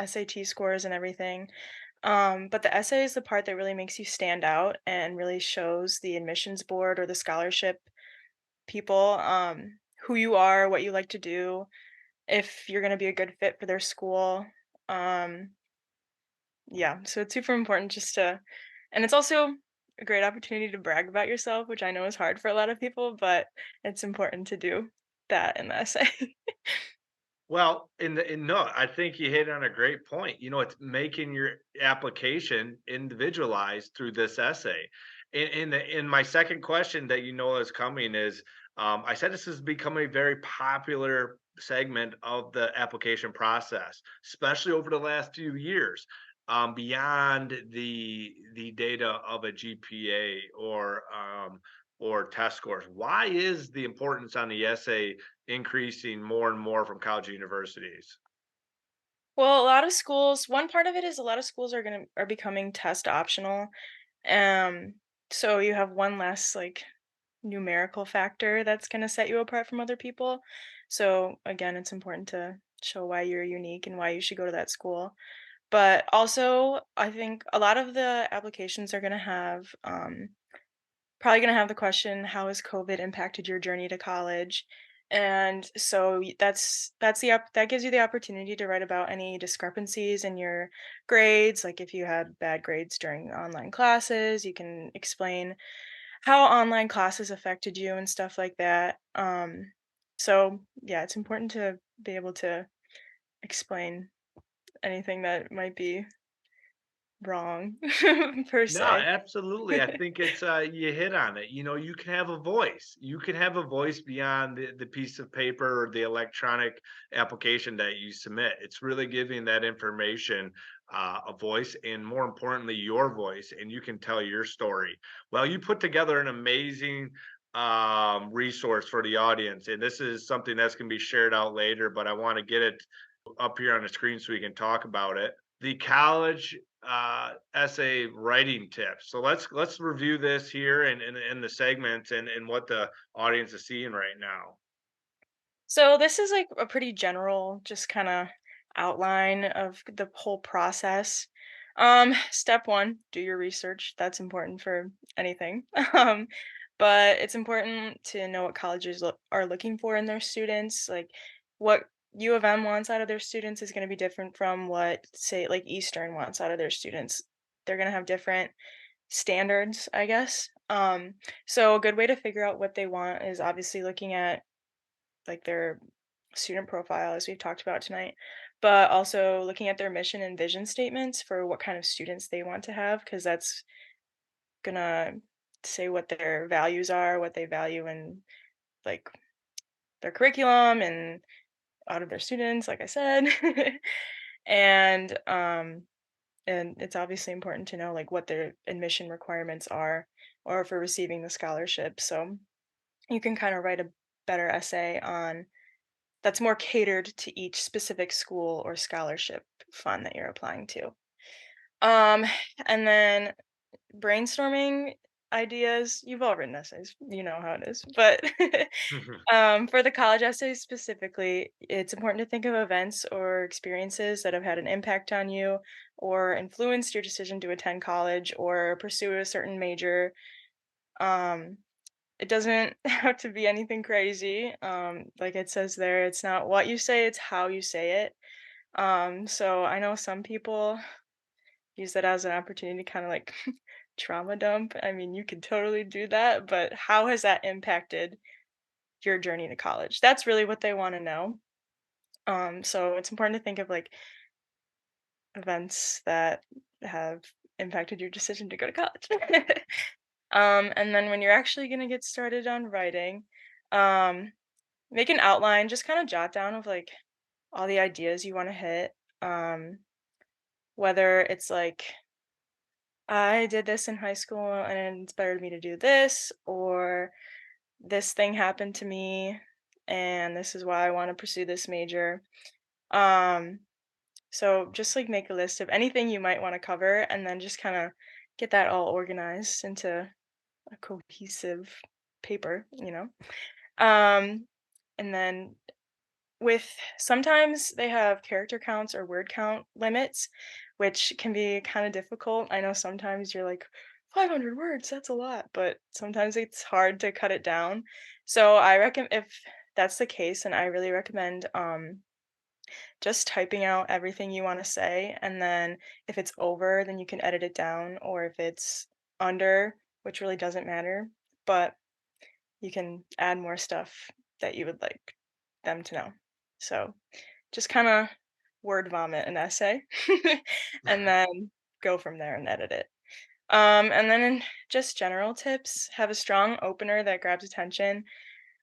SAT scores and everything. But the essay is the part that really makes you stand out and really shows the admissions board or the scholarship people who you are, what you like to do, if you're going to be a good fit for their school. Um, yeah, so it's super important just to, and it's also a great opportunity to brag about yourself, which I know is hard for a lot of people, but it's important to do that in the essay. Well, no, I think you hit on a great point. It's making your application individualized through this essay. In my second question that is coming is, I said this is becoming a very popular segment of the application process, especially over the last few years, beyond the data of a GPA or test scores. Why is the importance on the essay increasing more and more from college universities? Well, a lot of schools, one part of it is a lot of schools are becoming test optional. Um, so you have one less like numerical factor that's going to set you apart from other people. So again, it's important to show why you're unique and why you should go to that school. But also, I think a lot of the applications are going to have probably going to have the question, how has COVID impacted your journey to college? And so that gives you the opportunity to write about any discrepancies in your grades, like if you had bad grades during online classes, you can explain how online classes affected you and stuff like that. So yeah, it's important to be able to explain anything that might be wrong per No, se. absolutely. I think it's you hit on it. You can have a voice. You can have a voice beyond the piece of paper or the electronic application that you submit. It's really giving that information a voice, and more importantly, your voice, and you can tell your story. Well, you put together an amazing resource for the audience, and this is something that's going to be shared out later, but I want to get it up here on the screen so we can talk about it. The college essay writing tips. So let's review this here in the segments and what the audience is seeing right now. So this is like a pretty general, just kind of outline of the whole process. Step one, do your research. That's important for anything. Um, but it's important to know what colleges are looking for in their students. Like what U of M wants out of their students is going to be different from what, say, like Eastern wants out of their students. They're going to have different standards, I guess. So a good way to figure out what they want is obviously looking at like their student profile as we've talked about tonight, but also looking at their mission and vision statements for what kind of students they want to have, because that's gonna say what their values are, what they value in like their curriculum and out of their students, like I said. and and it's obviously important to know like what their admission requirements are or for receiving the scholarship. So you can kind of write a better essay on that's more catered to each specific school or scholarship fund that you're applying to. Um, and then brainstorming ideas. You've all written essays, you know how it is. But for the college essays specifically, it's important to think of events or experiences that have had an impact on you or influenced your decision to attend college or pursue a certain major. Um, it doesn't have to be anything crazy. Like it says there, it's not what you say, it's how you say it. So I know some people use that as an opportunity to kind of like trauma dump. I mean, you could totally do that, but how has that impacted your journey to college? That's really what they want to know. So it's important to think of like events that have impacted your decision to go to college. And then when you're actually going to get started on writing, um, make an outline, just kind of jot down of like all the ideas you want to hit. Um, whether it's like, I did this in high school and it inspired me to do this, or this thing happened to me and this is why I want to pursue this major. Um, so just like make a list of anything you might want to cover and then just kind of get that all organized into a cohesive paper, you know. Um, and then with sometimes they have character counts or word count limits, which can be kind of difficult. I know sometimes you're like 500 words, that's a lot, but sometimes it's hard to cut it down. So I recommend if that's the case, and I really recommend just typing out everything you want to say, and then if it's over, then you can edit it down, or if it's under, which really doesn't matter, but you can add more stuff that you would like them to know. So just kind of word vomit an essay and then go from there and edit it. And then in just general tips, have a strong opener that grabs attention.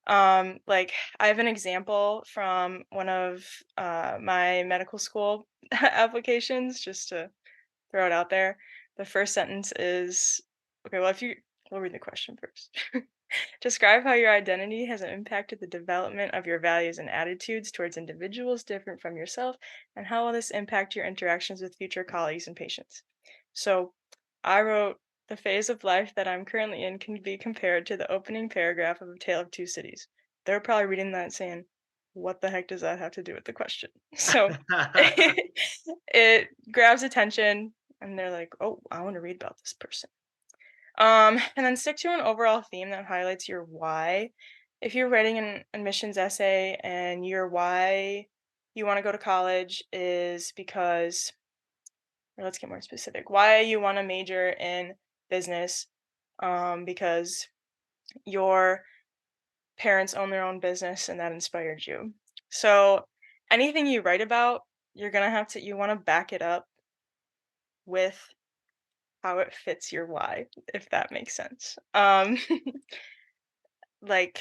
Like I have an example from one of my medical school applications, just to throw it out there. The first sentence is okay. Well, if you, we'll read the question first. Describe how your identity has impacted the development of your values and attitudes towards individuals different from yourself, and how will this impact your interactions with future colleagues and patients? So I wrote, the phase of life that I'm currently in can be compared to the opening paragraph of A Tale of Two Cities. They're probably reading that saying, what the heck does that have to do with the question? So it grabs attention and they're like, oh, I want to read about this person. And then stick to an overall theme that highlights your why. If you're writing an admissions essay and your why you want to go to college is because, or let's get more specific, why you want to major in business, because your parents own their own business and that inspired you. So anything you write about, you're gonna have to, you want to back it up with how it fits your why, if that makes sense. Like,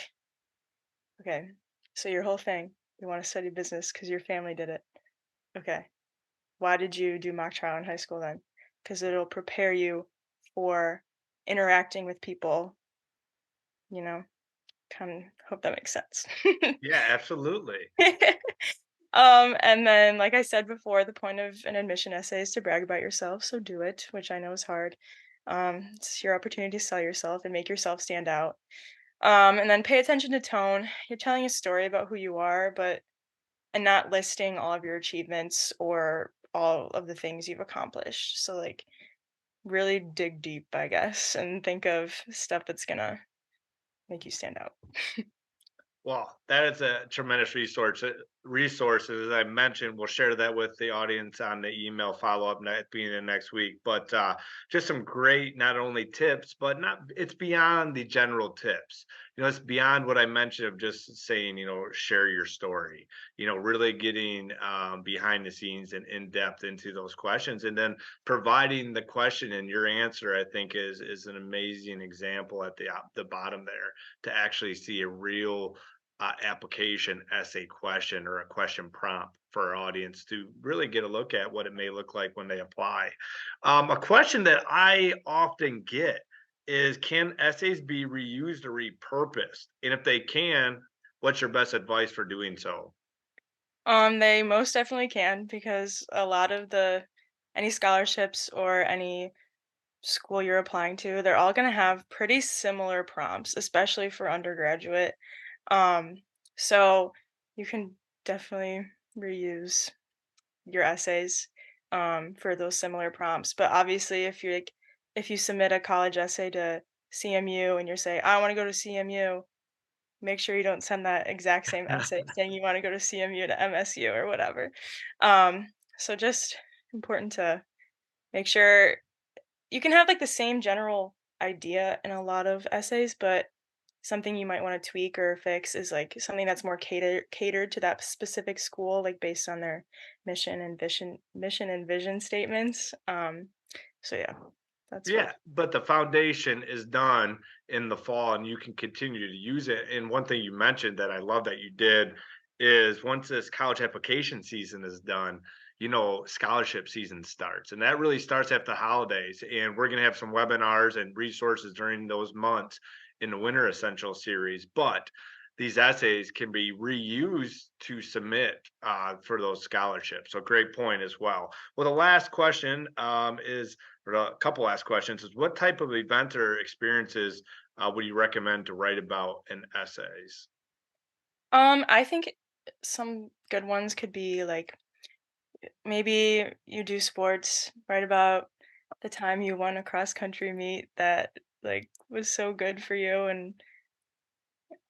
okay, so your whole thing, you want to study business because your family did it. Okay, why did you do mock trial in high school then? Because it'll prepare you for interacting with people, you know, kind of hope that makes sense. Yeah, absolutely. And then, like I said before, the point of an admission essay is to brag about yourself, so do it, which I know is hard. It's your opportunity to sell yourself and make yourself stand out. And then pay attention to tone. You're telling a story about who you are, but and not listing all of your achievements or all of the things you've accomplished. So like really dig deep, I guess, and think of stuff that's gonna make you stand out. Well, that is a tremendous resource. Resources, as I mentioned, we'll share that with the audience on the email follow up being in next week. But just some great, not only tips, but not it's beyond the general tips. It's beyond what I mentioned of just saying, share your story. Really getting behind the scenes and in depth into those questions, and then providing the question and your answer. I think is an amazing example at the bottom there to actually see a real application essay question or a question prompt for our audience to really get a look at what it may look like when they apply. A question that I often get is, can essays be reused or repurposed? And if they can, what's your best advice for doing so? They most definitely can because a lot of the any scholarships or any school you're applying to, they're all going to have pretty similar prompts, especially for undergraduate. Um, so you can definitely reuse your essays for those similar prompts. But obviously, if you're like, if you submit a college essay to CMU and you're saying, I want to go to CMU, make sure you don't send that exact same essay saying you want to go to CMU to MSU or whatever. So just important to make sure you can have like the same general idea in a lot of essays, but something you might want to tweak or fix is like something that's more catered to that specific school, like based on their mission and vision statements. So yeah, that's what. Yeah, but the foundation is done in the fall and you can continue to use it. And one thing you mentioned that I love that you did is once this college application season is done, scholarship season starts. And that really starts after the holidays. And we're going to have some webinars and resources during those months in the Winter Essential series. But these essays can be reused to submit for those scholarships. So great point as well. Well, the last question is or a couple last questions is, what type of event or experiences would you recommend to write about in essays? I think some good ones could be like maybe you do sports, write about the time you won a cross country meet that like was so good for you, and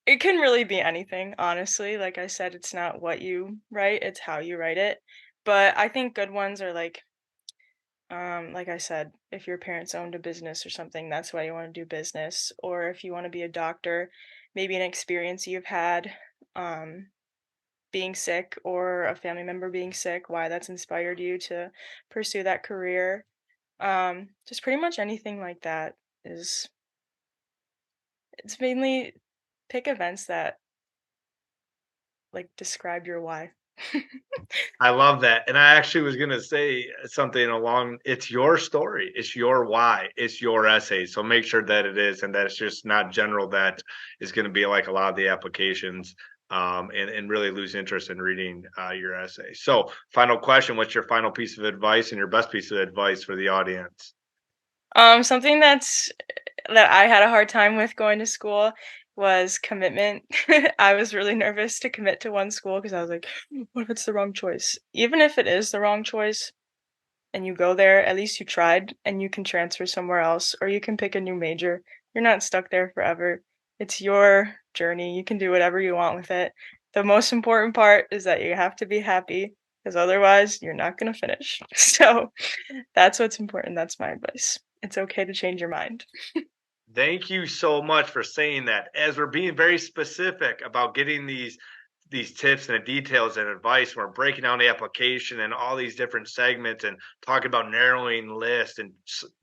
it can really be anything, honestly. Like I said, it's not what you write, it's how you write it. But I think good ones are like I said, if your parents owned a business or something, that's why you want to do business. Or if you want to be a doctor, maybe an experience you've had being sick or a family member being sick, why that's inspired you to pursue that career. Just pretty much anything like that is it's mainly pick events that like describe your why. I love that. And I actually was going to say something along it's your story, it's your why, it's your essay. So make sure that it is, and that it's just not general, that is going to be like a lot of the applications, and really lose interest in reading your essay. So, final question: what's your final piece of advice and your best piece of advice for the audience? Something that I had a hard time with going to school was commitment. I was really nervous to commit to one school because I was like, what if it's the wrong choice? Even if it is the wrong choice and you go there, at least you tried and you can transfer somewhere else or you can pick a new major. You're not stuck there forever. It's your journey. You can do whatever you want with it. The most important part is that you have to be happy because otherwise you're not going to finish. So that's what's important. That's my advice. It's okay to change your mind. Thank you so much for saying that. As we're being very specific about getting these tips and the details and advice, we're breaking down the application and all these different segments and talking about narrowing lists and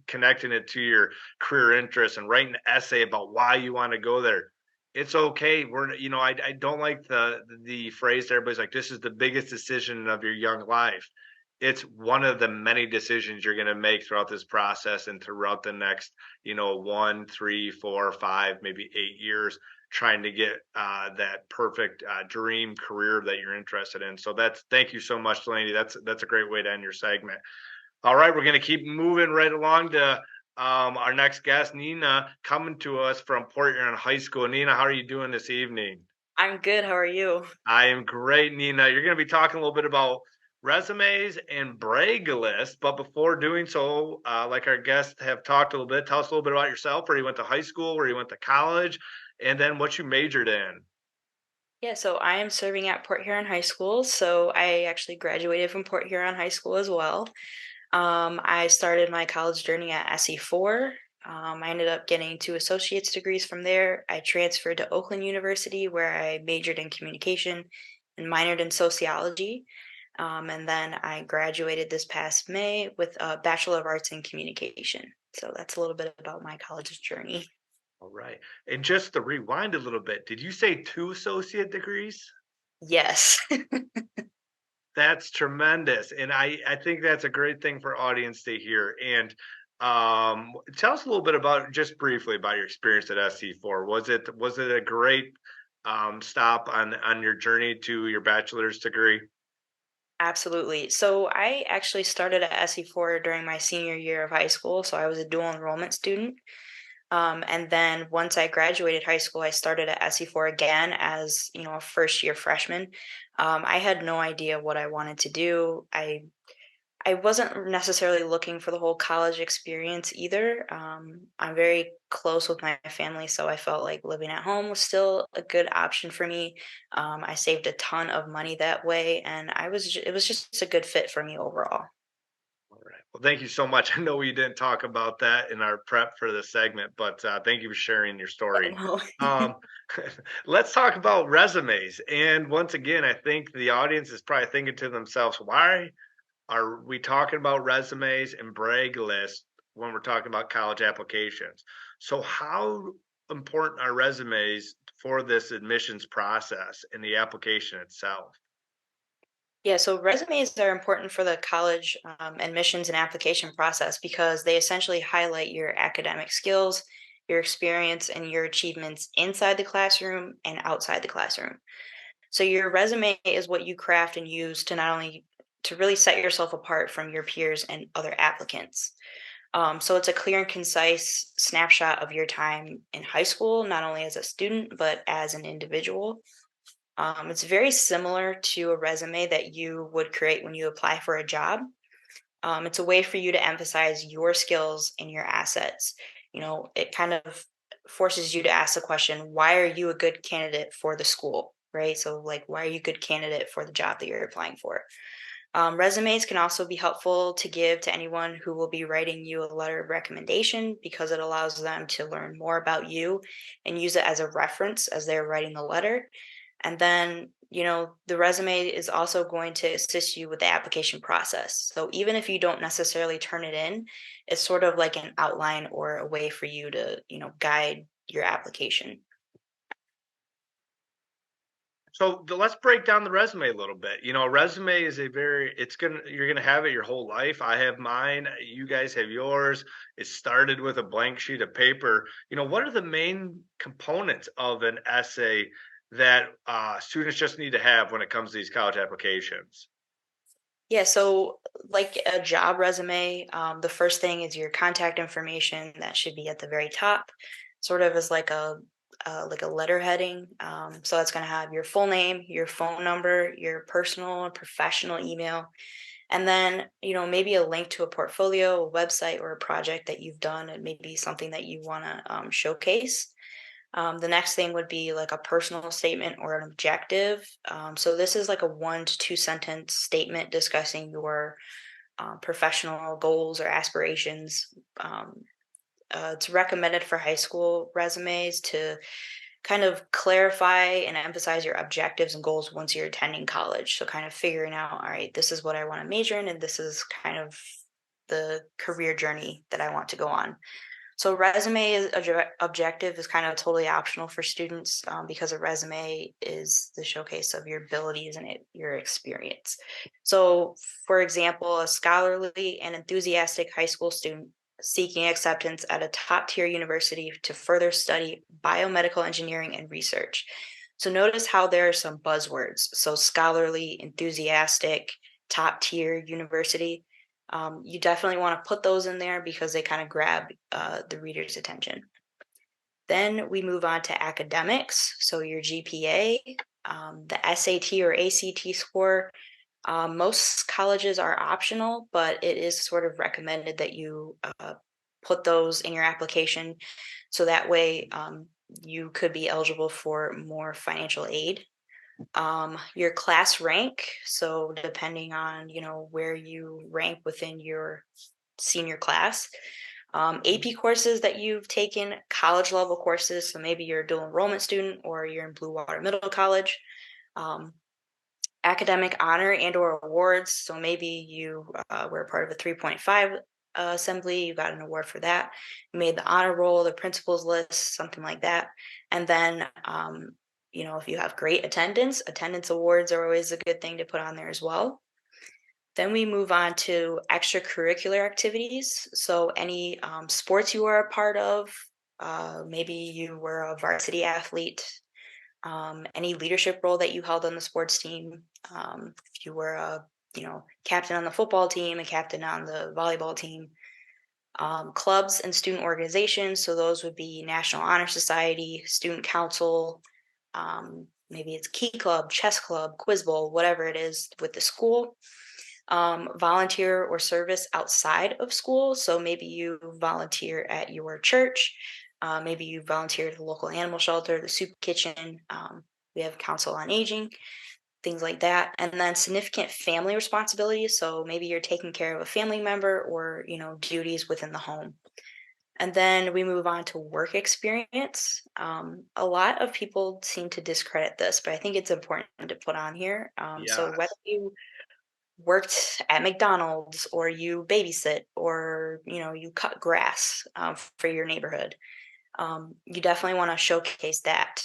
connecting it to your career interests and writing an essay about why you want to go there. It's okay. I don't like the phrase that everybody's like, this is the biggest decision of your young life. It's one of the many decisions you're going to make throughout this process and throughout the next, 1, 3, 4, 5, maybe 8 years, trying to get that perfect dream career that you're interested in. So thank you so much, Delaney. That's a great way to end your segment. All right, we're going to keep moving right along to our next guest, Nina, coming to us from Port Huron High School. Nina, how are you doing this evening? I'm good. How are you? I am great, Nina. You're going to be talking a little bit about resumes and brag lists, but before doing so, like our guests have talked a little bit, tell us a little bit about yourself, where you went to high school, where you went to college, and then what you majored in. Yeah, so I am serving at Port Huron High School. So I actually graduated from Port Huron High School as well. I started my college journey at SE4. I ended up getting 2 associate's degrees from there. I transferred to Oakland University, where I majored in communication and minored in sociology. And then I graduated this past May with a Bachelor of Arts in Communication. So that's a little bit about my college journey. All right. And just to rewind a little bit, did you say 2 associate degrees? Yes. That's tremendous. And I think that's a great thing for audience to hear. And tell us a little bit about, just briefly, about your experience at SC4. Was it a great stop on your journey to your bachelor's degree? Absolutely. So I actually started at SE4 during my senior year of high school. So I was a dual enrollment student. And then once I graduated high school, I started at SE4 again as, a first year freshman. I had no idea what I wanted to do. I wasn't necessarily looking for the whole college experience either. I'm very close with my family, so I felt like living at home was still a good option for me. I saved a ton of money that way, and it was just a good fit for me overall. All right. Well, thank you so much. I know we didn't talk about that in our prep for the segment, but thank you for sharing your story. No. Um, let's talk about resumes. And once again, I think the audience is probably thinking to themselves, why are we talking about resumes and brag lists when we're talking about college applications? So, how important are resumes for this admissions process and the application itself? Yeah, so resumes are important for the college admissions and application process because they essentially highlight your academic skills, your experience, and your achievements inside the classroom and outside the classroom. So your resume is what you craft and use to not only to really set yourself apart from your peers and other applicants. So it's a clear and concise snapshot of your time in high school, not only as a student but as an individual. It's very similar to a resume that you would create when you apply for a job. It's a way for you to emphasize your skills and your assets. It kind of forces you to ask the question, why are you a good candidate for the school? Right. So, like, why are you a good candidate for the job that you're applying for? Resumes can also be helpful to give to anyone who will be writing you a letter of recommendation because it allows them to learn more about you and use it as a reference as they're writing the letter. And then, the resume is also going to assist you with the application process. So even if you don't necessarily turn it in, it's sort of like an outline or a way for you to, guide your application. So let's break down the resume a little bit. A resume is you're gonna have it your whole life. I have mine. You guys have yours. It started with a blank sheet of paper. What are the main components of an essay that students just need to have when it comes to these college applications? Yeah, so like a job resume, the first thing is your contact information. That should be at the very top, sort of as like a letter heading. So that's going to have your full name, your phone number, your personal and professional email, and then maybe a link to a portfolio, a website, or a project that you've done, and maybe something that you want to showcase. The next thing would be like a personal statement or an objective. So this is like a 1 to 2 sentence statement discussing your professional goals or aspirations. It's recommended for high school resumes to kind of clarify and emphasize your objectives and goals once you're attending college. So kind of figuring out, all right, this is what I want to major in, and this is kind of the career journey that I want to go on. So resume objective is kind of totally optional for students, because a resume is the showcase of your abilities and your experience. So, for example, a scholarly and enthusiastic high school student seeking acceptance at a top tier university to further study biomedical engineering and research. So notice how there are some buzzwords. So scholarly, enthusiastic, top tier university. You definitely want to put those in there because they kind of grab the reader's attention. Then we move on to academics. So your GPA, the SAT or ACT score. Most colleges are optional, but it is sort of recommended that you put those in your application so that way you could be eligible for more financial aid. Your class rank, so depending on where you rank within your senior class. AP courses that you've taken, college level courses, so maybe you're a dual enrollment student or you're in Blue Water Middle College. Academic honor and or awards, so maybe you were a part of a 3.5 assembly, you got an award for that, you made the honor roll, the principals list, something like that. And then if you have great attendance awards are always a good thing to put on there as well. Then we move on to extracurricular activities, so any sports you are a part of, maybe you were a varsity athlete, any leadership role that you held on the sports team. If you were a captain on the football team, a captain on the volleyball team. Clubs and student organizations, so those would be National Honor Society, Student Council, maybe it's Key Club, Chess Club, Quiz Bowl, whatever it is with the school. Volunteer or service outside of school, so maybe you volunteer at your church, maybe you volunteer at the local animal shelter, the soup kitchen. We have Council on Aging, things like that. And then significant family responsibilities, so maybe you're taking care of a family member or duties within the home. And then we move on to work experience. A lot of people seem to discredit this, but I think it's important to put on here. So Yes. whether you worked at McDonald's or you babysit or you cut grass for your neighborhood, you definitely want to showcase that.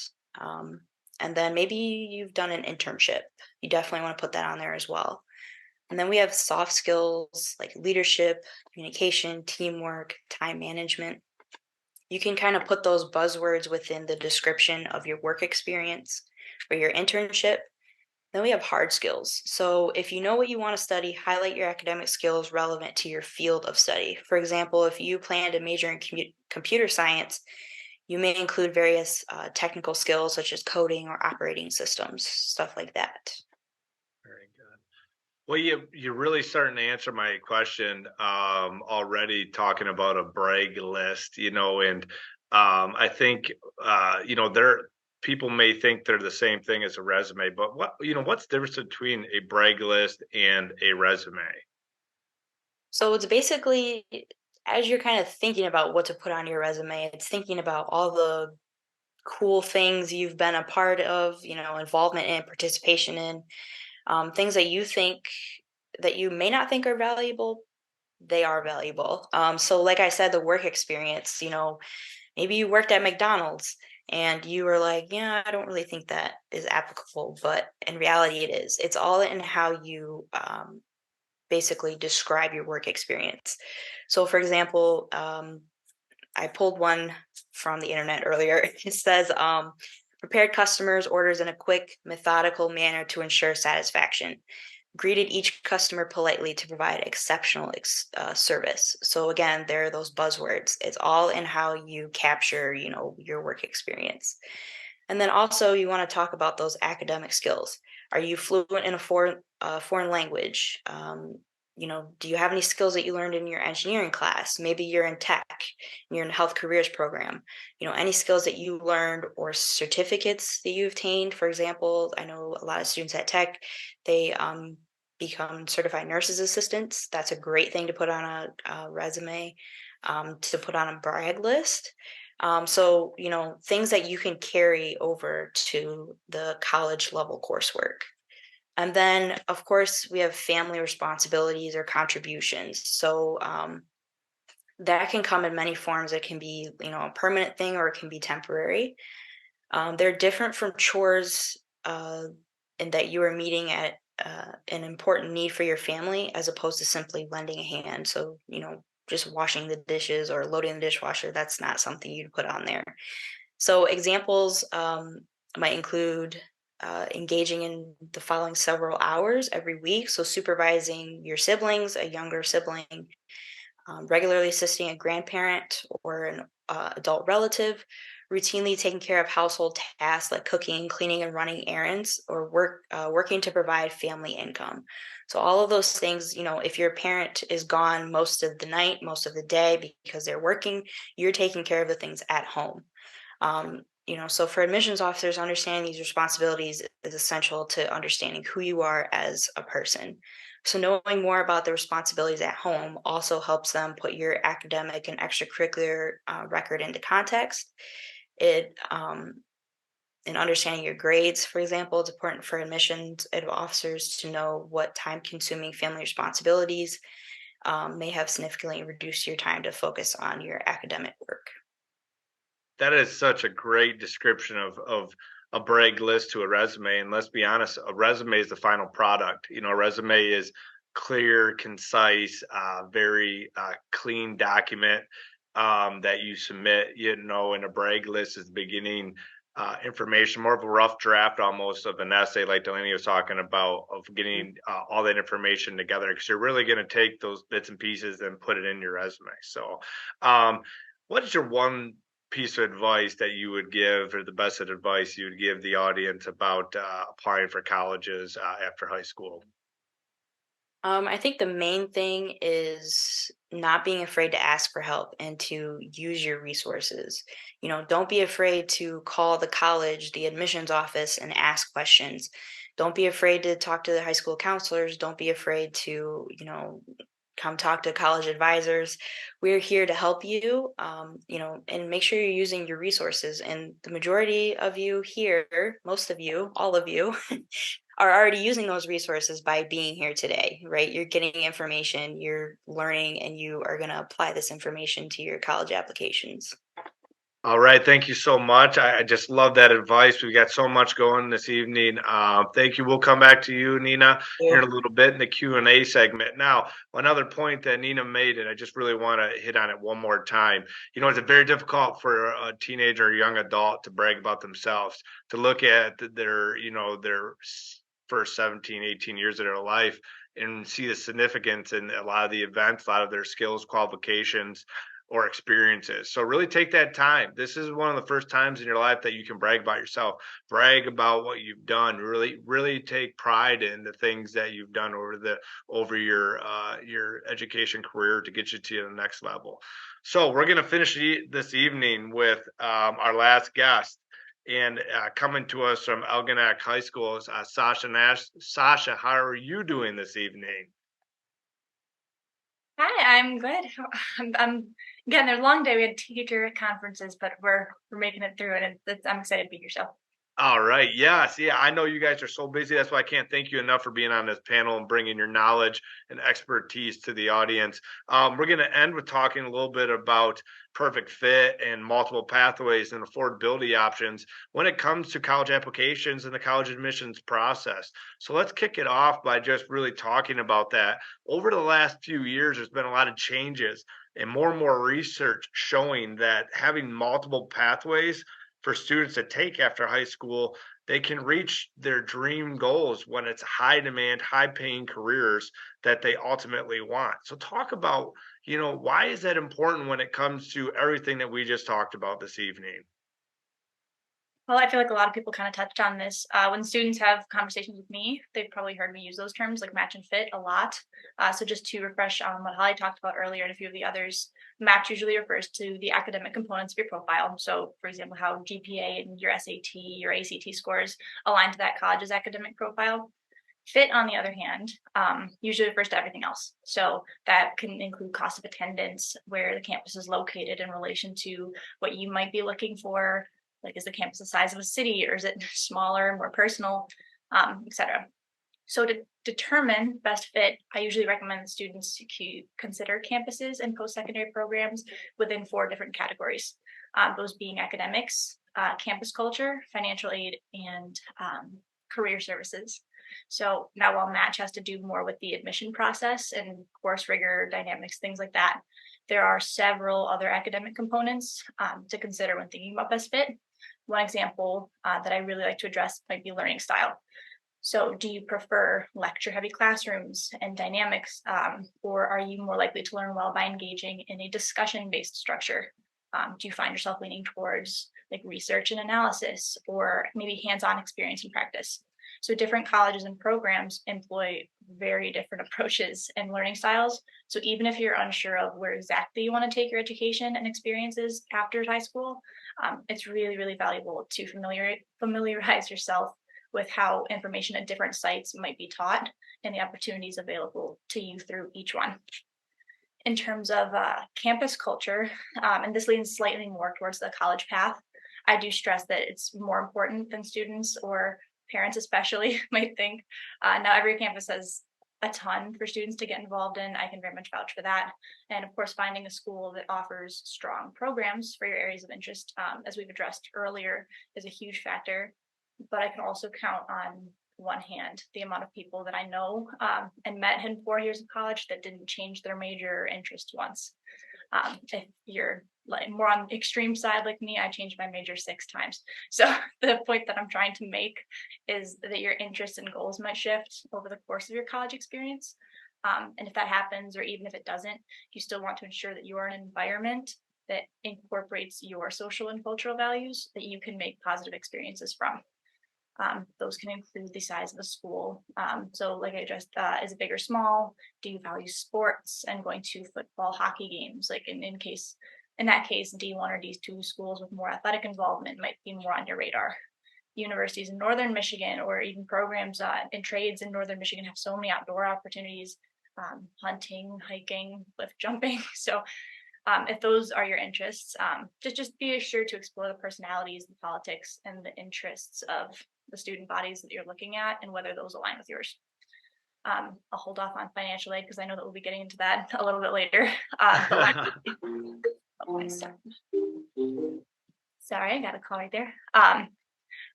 And then maybe you've done an internship. You definitely want to put that on there as well. And then we have soft skills like leadership, communication, teamwork, time management. You can kind of put those buzzwords within the description of your work experience or your internship. Then we have hard skills. So if you know what you want to study, highlight your academic skills relevant to your field of study. For example, if you plan to major in computer science, you may include various technical skills such as coding or operating systems, stuff like that. Very good. Well, you're really starting to answer my question already, talking about a brag list, and I think there people may think they're the same thing as a resume, but what's the difference between a brag list and a resume? So it's basically, as you're kind of thinking about what to put on your resume, it's thinking about all the cool things you've been a part of, involvement in, participation in, things that you think that you may not think are valuable, they are valuable. So like I said, the work experience, maybe you worked at McDonald's. and you were like, yeah, I don't really think that is applicable, but in reality it is. It's all in how you basically describe your work experience. So for example, I pulled one from the internet earlier. It says, prepared customers' orders in a quick, methodical manner to ensure satisfaction. Greeted each customer politely to provide exceptional service. So again, there are those buzzwords. It's all in how you capture, your work experience. And then also you want to talk about those academic skills. Are you fluent in a foreign language? Do you have any skills that you learned in your engineering class? Maybe you're in tech, you're in health careers program. Any skills that you learned or certificates that you obtained. For example, I know a lot of students at tech, they become certified nurses assistants. That's a great thing to put on a resume, to put on a brag list. So, things that you can carry over to the college level coursework. And then, of course, we have family responsibilities or contributions. So that can come in many forms. It can be, a permanent thing, or it can be temporary. They're different from chores in that you are meeting at an important need for your family, as opposed to simply lending a hand. So, just washing the dishes or loading the dishwasher, that's not something you'd put on there. So examples might include engaging in the following several hours every week. So supervising your siblings, a younger sibling, regularly assisting a grandparent or an adult relative, routinely taking care of household tasks like cooking, cleaning, and running errands, or working to provide family income. So all of those things, if your parent is gone most of the night, most of the day because they're working, you're taking care of the things at home. So for admissions officers, understanding these responsibilities is essential to understanding who you are as a person. So knowing more about the responsibilities at home also helps them put your academic and extracurricular record into context. In understanding your grades, for example, it's important for admissions officers to know what time-consuming family responsibilities may have significantly reduced your time to focus on your academic work. That is such a great description of a brag list to a resume. And let's be honest, a resume is the final product. A resume is clear, concise, very clean document that you submit. And a brag list is the beginning information, more of a rough draft almost of an essay, like Delaney was talking about, of getting all that information together, because you're really going to take those bits and pieces and put it in your resume. So, what is your one piece of advice that you would give, or the best advice you would give the audience about applying for colleges after high school? I think the main thing is not being afraid to ask for help and to use your resources. Don't be afraid to call the college, the admissions office, and ask questions. Don't be afraid to talk to the high school counselors. Don't be afraid to, come talk to college advisors. We're here to help you, and make sure you're using your resources. And the majority of you here, most of you, all of you, are already using those resources by being here today, right? You're getting information, you're learning, and you are going to apply this information to your college applications. All right, thank you so much. I just love that advice. We've got so much going this evening. Thank you. We'll come back to you, Nina, here in a little bit in the Q&A segment. Now, another point that Nina made, and I just really want to hit on it one more time. It's very difficult for a teenager or young adult to brag about themselves, to look at their first 17, 18 years of their life and see the significance in a lot of the events, a lot of their skills, qualifications, or experiences. So really take that time. This is one of the first times in your life that you can brag about yourself, brag about what you've done, really take pride in the things that you've done over your education career to get you to the next level. So we're going to finish this evening with our last guest. And coming to us from Elginak High School is Sasha Nash. Sasha, how are you doing this evening? Hi, I'm good. I'm again. There's a long day. We had teacher conferences, but we're making it through, and I'm excited to be here. So. All right. Yes. Yeah. I know you guys are so busy. That's why I can't thank you enough for being on this panel and bringing your knowledge and expertise to the audience. We're going to end with talking a little bit about perfect fit and multiple pathways and affordability options when it comes to college applications and the college admissions process. So let's kick it off by just really talking about that. Over the last few years, there's been a lot of changes and more research showing that having multiple pathways for students to take after high school, they can reach their dream goals when it's high demand, high paying careers that they ultimately want. So talk about, why is that important when it comes to everything that we just talked about this evening? Well, I feel like a lot of people kind of touched on this. When students have conversations with me, they've probably heard me use those terms like match and fit a lot. So just to refresh on what Holly talked about earlier and a few of the others, match usually refers to the academic components of your profile. So for example, how GPA and your SAT, your ACT scores align to that college's academic profile. Fit, on the other hand, usually refers to everything else. So that can include cost of attendance, where the campus is located in relation to what you might be looking for. Like, is the campus the size of a city, or is it smaller, more personal, etc. So to determine best fit, I usually recommend students to consider campuses and post-secondary programs within 4 different categories. Those being academics, campus culture, financial aid, and career services. So now while Match has to do more with the admission process and course rigor, dynamics, things like that, there are several other academic components to consider when thinking about best fit. One example that I really like to address might be learning style. So do you prefer lecture-heavy classrooms and dynamics, or are you more likely to learn well by engaging in a discussion-based structure? Do you find yourself leaning towards like research and analysis, or maybe hands-on experience and practice? So different colleges and programs employ very different approaches and learning styles. So even if you're unsure of where exactly you want to take your education and experiences after high school, it's really valuable to familiarize yourself with how information at different sites might be taught and the opportunities available to you through each one. In terms of campus culture, and this leans slightly more towards the college path, I do stress that it's more important than students or parents especially might think. Now every campus has a ton for students to get involved in. I can very much vouch for that. And of course, finding a school that offers strong programs for your areas of interest, as we've addressed earlier, is a huge factor. But I can also count on one hand the amount of people that I know and met in 4 years of college that didn't change their major or interest once. If you're like more on the extreme side like me, I changed my major 6 times. So the point that I'm trying to make is that your interests and goals might shift over the course of your college experience. And if that happens, or even if it doesn't, you still want to ensure that you are in an environment that incorporates your social and cultural values that you can make positive experiences from. Those can include the size of the school. So like I addressed, is it big or small? Do you value sports and going to football, hockey games? Like in that case, D1 or D2 schools with more athletic involvement might be more on your radar. Universities in Northern Michigan, or even programs in trades in Northern Michigan, have so many outdoor opportunities, hunting, hiking, cliff jumping. So if those are your interests, just be sure to explore the personalities, the politics, and the interests of the student bodies that you're looking at and whether those align with yours. I'll hold off on financial aid because I know that we'll be getting into that a little bit later. Sorry, I got a call right there.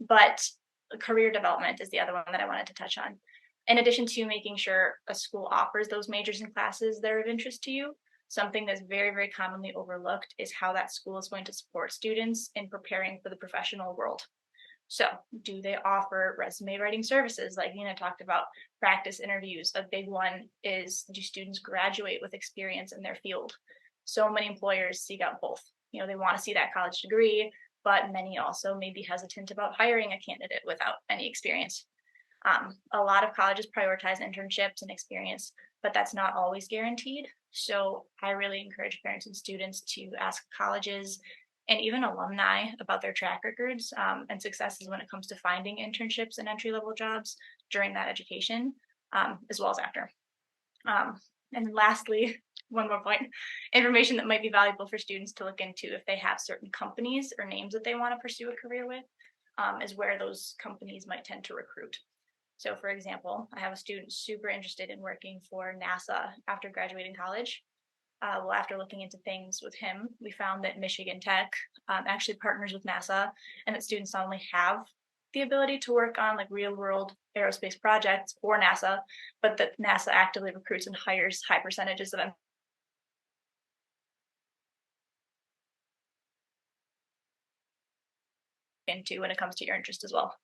But career development is the other one that I wanted to touch on. In addition to making sure a school offers those majors and classes that are of interest to you, something that's very commonly overlooked is how that school is going to support students in preparing for the professional world. So do they offer resume writing services like Nina talked about, practice interviews? A big one is, do students graduate with experience in their field? So many employers seek out both. They want to see that college degree, but many also may be hesitant about hiring a candidate without any experience. A lot of colleges prioritize internships and experience, but that's not always guaranteed. So I really encourage parents and students to ask colleges and even alumni about their track records and successes when it comes to finding internships and entry-level jobs during that education, as well as after. And lastly, one more point, information that might be valuable for students to look into if they have certain companies or names that they want to pursue a career with, is where those companies might tend to recruit. So for example, I have a student super interested in working for NASA after graduating college. Well, after looking into things with him, we found that Michigan Tech actually partners with NASA, and that students not only have the ability to work on like real world aerospace projects for NASA, but that NASA actively recruits and hires high percentages of them into when it comes to your interest as well.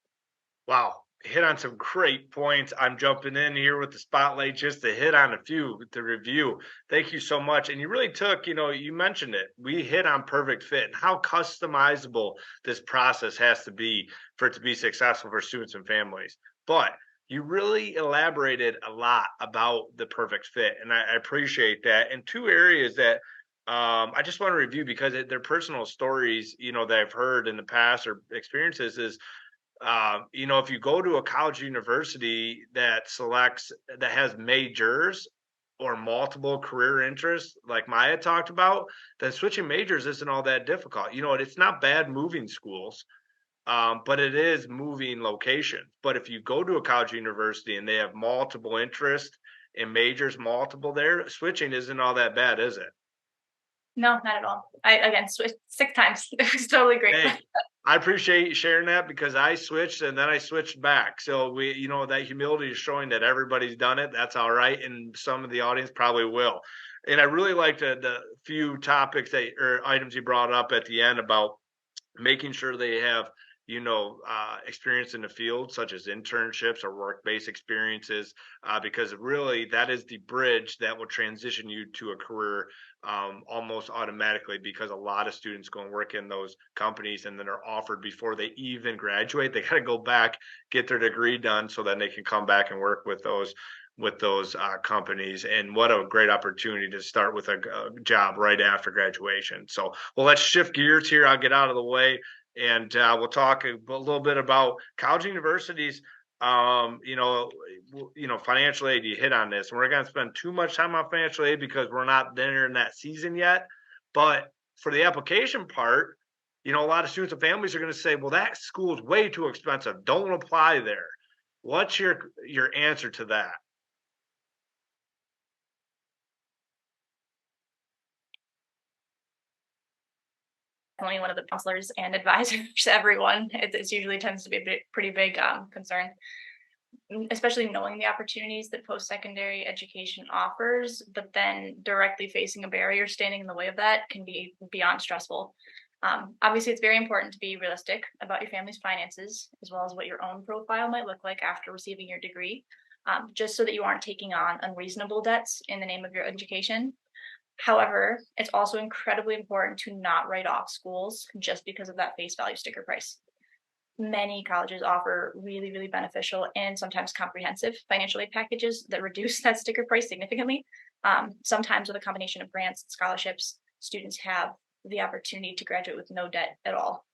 Wow, hit on some great points. I'm jumping in here with the spotlight just to hit on a few to review. Thank you so much. And you really took, you mentioned it. We hit on perfect fit and how customizable this process has to be for it to be successful for students and families. But you really elaborated a lot about the perfect fit, and I appreciate that. And two areas that I just want to review because they're personal stories, that I've heard in the past or experiences is if you go to a college university that has majors or multiple career interests, like Maya talked about, then switching majors isn't all that difficult. It's not bad moving schools, but it is moving locations. But if you go to a college university and they have multiple interests and majors multiple there, switching isn't all that bad, is it? No, not at all. I again switched 6 times. It was totally great. Hey, I appreciate you sharing that because I switched and then I switched back. So that humility is showing that everybody's done it. That's all right. And some of the audience probably will. And I really liked the few topics or items you brought up at the end about making sure they have experience in the field, such as internships or work-based experiences, because really that is the bridge that will transition you to a career almost automatically, because a lot of students go and work in those companies and then are offered before they even graduate. They got to go back, get their degree done so then they can come back and work with those companies. And what a great opportunity to start with a job right after graduation. So, well, let's shift gears here. I'll get out of the way. And we'll talk a little bit about college universities. Financial aid. You hit on this, and we're going to spend too much time on financial aid because we're not there in that season yet. But for the application part, a lot of students and families are going to say, "Well, that school is way too expensive. Don't apply there." What's your answer to that? One of the counselors and advisors to everyone. It usually tends to be a pretty big concern, especially knowing the opportunities that post-secondary education offers, but then directly facing a barrier standing in the way of that can be beyond stressful. Obviously, it's very important to be realistic about your family's finances, as well as what your own profile might look like after receiving your degree, just so that you aren't taking on unreasonable debts in the name of your education. However, it's also incredibly important to not write off schools just because of that face value sticker price. Many colleges offer really, really beneficial and sometimes comprehensive financial aid packages that reduce that sticker price significantly. Sometimes with a combination of grants and scholarships, students have the opportunity to graduate with no debt at all.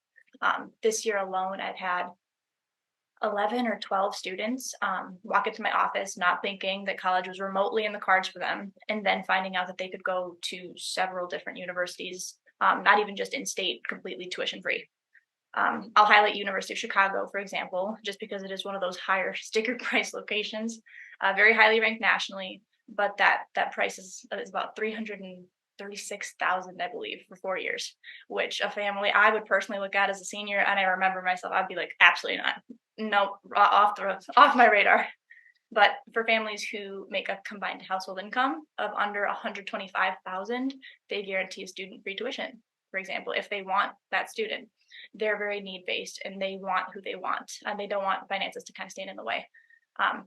This year alone, I've had 11 or 12 students walk into my office not thinking that college was remotely in the cards for them, and then finding out that they could go to several different universities, not even just in state, completely tuition free. I'll highlight University of Chicago, for example, just because it is one of those higher sticker price locations, very highly ranked nationally, but that price is about $336,000, I believe, for 4 years, which a family I would personally look at as a senior, and I remember myself, I'd be like, absolutely not. No, off my radar. But for families who make a combined household income of under $125,000, they guarantee a student free tuition. For example, if they want that student, they're very need based and they want who they want, and they don't want finances to kind of stand in the way.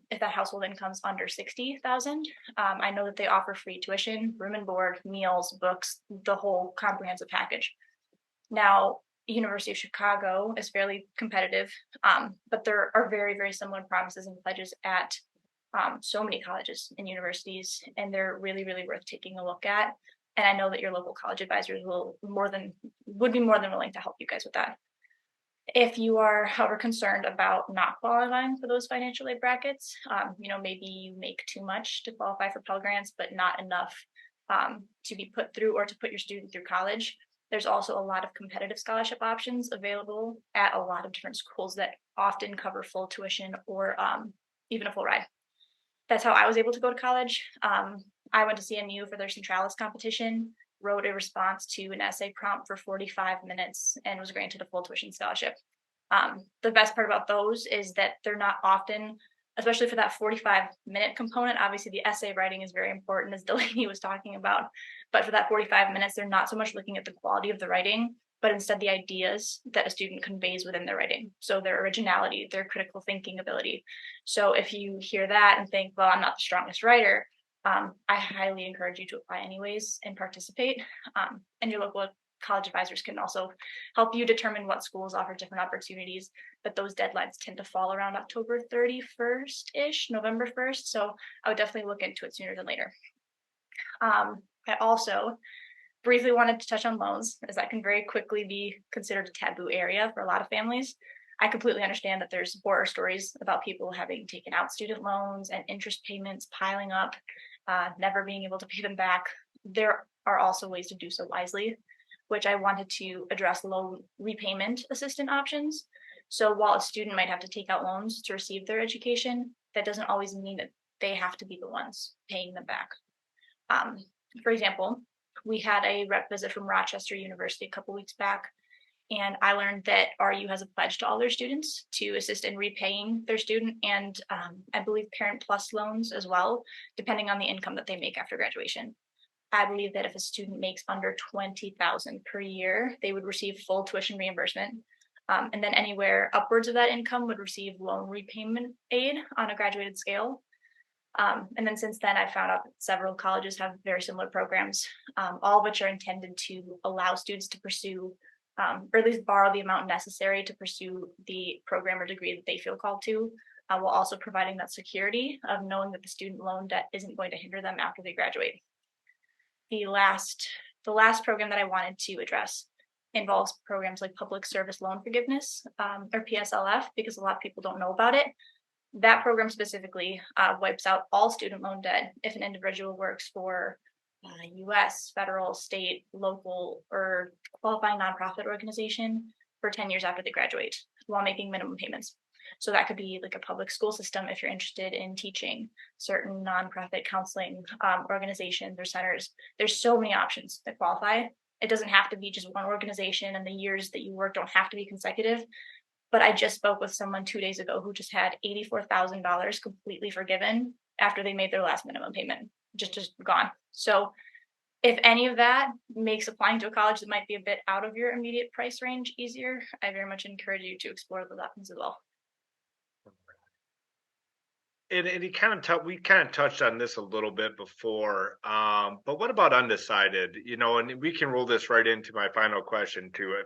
If that household income's under 60,000, I know that they offer free tuition, room and board, meals, books, the whole comprehensive package. Now, University of Chicago is fairly competitive, but there are very, very similar promises and pledges at so many colleges and universities, and they're really, really worth taking a look at. And I know that your local college advisors would be more than willing to help you guys with that. If you are, however, concerned about not qualifying for those financial aid brackets, maybe you make too much to qualify for Pell Grants, but not enough to be put through or to put your student through college. There's also a lot of competitive scholarship options available at a lot of different schools that often cover full tuition or even a full ride. that's how I was able to go to college. I went to CMU for their Centralis competition, wrote a response to an essay prompt for 45 minutes, and was granted a full tuition scholarship. The best part about those is that they're not often, especially for that 45-minute component. Obviously, the essay writing is very important, as Delaney was talking about. But for that 45 minutes, they're not so much looking at the quality of the writing, but instead the ideas that a student conveys within their writing. So their originality, their critical thinking ability. So if you hear that and think, well, I'm not the strongest writer, I highly encourage you to apply anyways and participate. And your local college advisors can also help you determine what schools offer different opportunities, but those deadlines tend to fall around October 31st-ish, November 1st. So I would definitely look into it sooner than later. I also briefly wanted to touch on loans, as that can very quickly be considered a taboo area for a lot of families. I completely understand that there's horror stories about people having taken out student loans and interest payments piling up, never being able to pay them back. There are also ways to do so wisely, which I wanted to address loan repayment assistance options. So while a student might have to take out loans to receive their education, that doesn't always mean that they have to be the ones paying them back. For example, we had a rep visit from Rochester University a couple weeks back, and I learned that RU has a pledge to all their students to assist in repaying their student and I believe Parent Plus loans as well, depending on the income that they make after graduation. I believe that if a student makes under $20,000 per year, they would receive full tuition reimbursement. And then anywhere upwards of that income would receive loan repayment aid on a graduated scale. And then since then, I've found out that several colleges have very similar programs, all of which are intended to allow students to pursue, or at least borrow the amount necessary to pursue the program or degree that they feel called to, while also providing that security of knowing that the student loan debt isn't going to hinder them after they graduate. The last program that I wanted to address involves programs like public service loan forgiveness, or PSLF, because a lot of people don't know about it. That program specifically wipes out all student loan debt if an individual works for U.S., federal, state, local, or qualifying nonprofit organization for 10 years after they graduate while making minimum payments. So that could be like a public school system if you're interested in teaching, certain nonprofit counseling organizations or centers. There's so many options that qualify. It doesn't have to be just one organization, and the years that you work don't have to be consecutive. But I just spoke with someone 2 days ago who just had $84,000 completely forgiven after they made their last minimum payment, just gone. So if any of that makes applying to a college that might be a bit out of your immediate price range easier, I very much encourage you to explore those options as well. And we kind of touched on this a little bit before, but what about undecided? And we can roll this right into my final question too.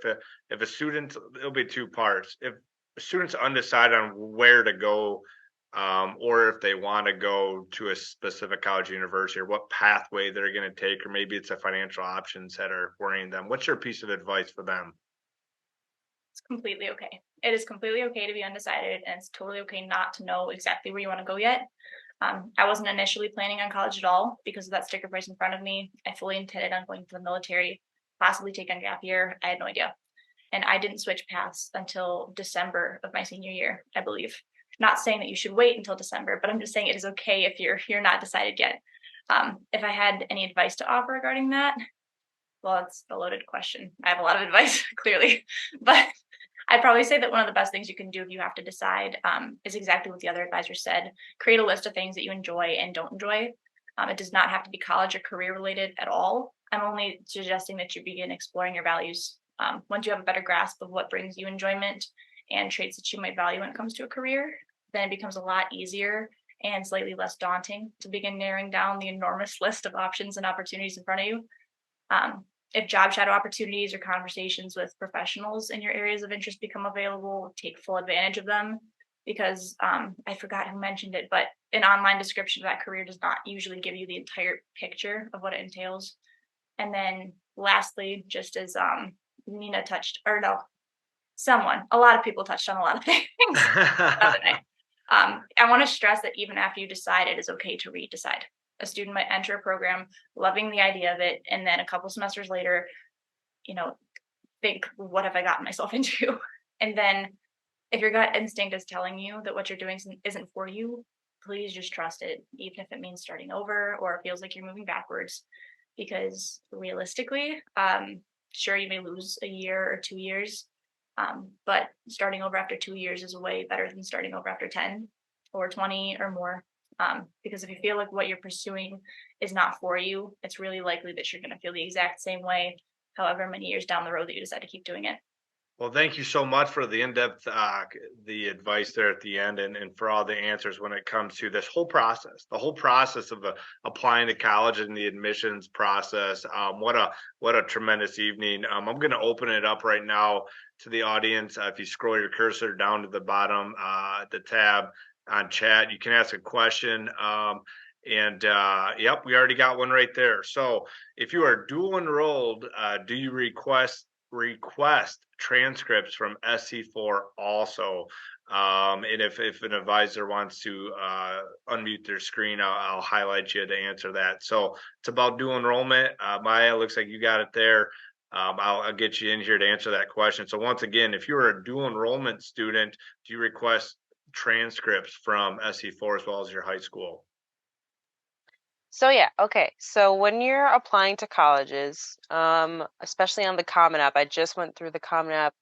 If a student, it'll be two parts. If a student's undecided on where to go, or if they want to go to a specific college, university, or what pathway they're going to take, or maybe it's a financial options that are worrying them. What's your piece of advice for them? It's completely okay. It is completely okay to be undecided, and it's totally okay not to know exactly where you want to go yet. I wasn't initially planning on college at all because of that sticker price in front of me. I fully intended on going to the military, possibly take a gap year. I had no idea. And I didn't switch paths until December of my senior year, I believe. Not saying that you should wait until December, but I'm just saying it is okay if you're not decided yet. If I had any advice to offer regarding that, well, it's a loaded question. I have a lot of advice, clearly, but I'd probably say that one of the best things you can do if you have to decide is exactly what the other advisor said. Create a list of things that you enjoy and don't enjoy. It does not have to be college or career related at all. I'm only suggesting that you begin exploring your values. Once you have a better grasp of what brings you enjoyment and traits that you might value when it comes to a career, then it becomes a lot easier and slightly less daunting to begin narrowing down the enormous list of options and opportunities in front of you. If job shadow opportunities or conversations with professionals in your areas of interest become available, take full advantage of them, because I forgot who mentioned it, but an online description of that career does not usually give you the entire picture of what it entails. And then lastly, just as Nina touched, or no, a lot of people touched on a lot of things the other night. I want to stress that even after you decide, it is okay to redecide. A student might enter a program loving the idea of it, and then a couple semesters later, think, what have I gotten myself into? And then if your gut instinct is telling you that what you're doing isn't for you, please just trust it, even if it means starting over or it feels like you're moving backwards. Because realistically, sure, you may lose a year or 2 years, but starting over after 2 years is way better than starting over after 10 or 20 or more. Because if you feel like what you're pursuing is not for you, it's really likely that you're going to feel the exact same way, however many years down the road that you decide to keep doing it. Well, thank you so much for the in-depth the advice there at the end, and for all the answers when it comes to this whole process, the whole process of applying to college and the admissions process. What a tremendous evening. I'm going to open it up right now to the audience. If you scroll your cursor down to the bottom, the tab on chat, you can ask a question. Yep, we already got one right there. So if you are dual enrolled, do you request transcripts from SC4 also? And if an advisor wants to unmute their screen, I'll highlight you to answer that. So it's about dual enrollment. Maya, looks like you got it there. I'll get you in here to answer that question. So once again, if you're a dual enrollment student, do you request transcripts from SC4 as well as your high school? So yeah, okay. So when you're applying to colleges, especially on the Common App, I just went through the Common App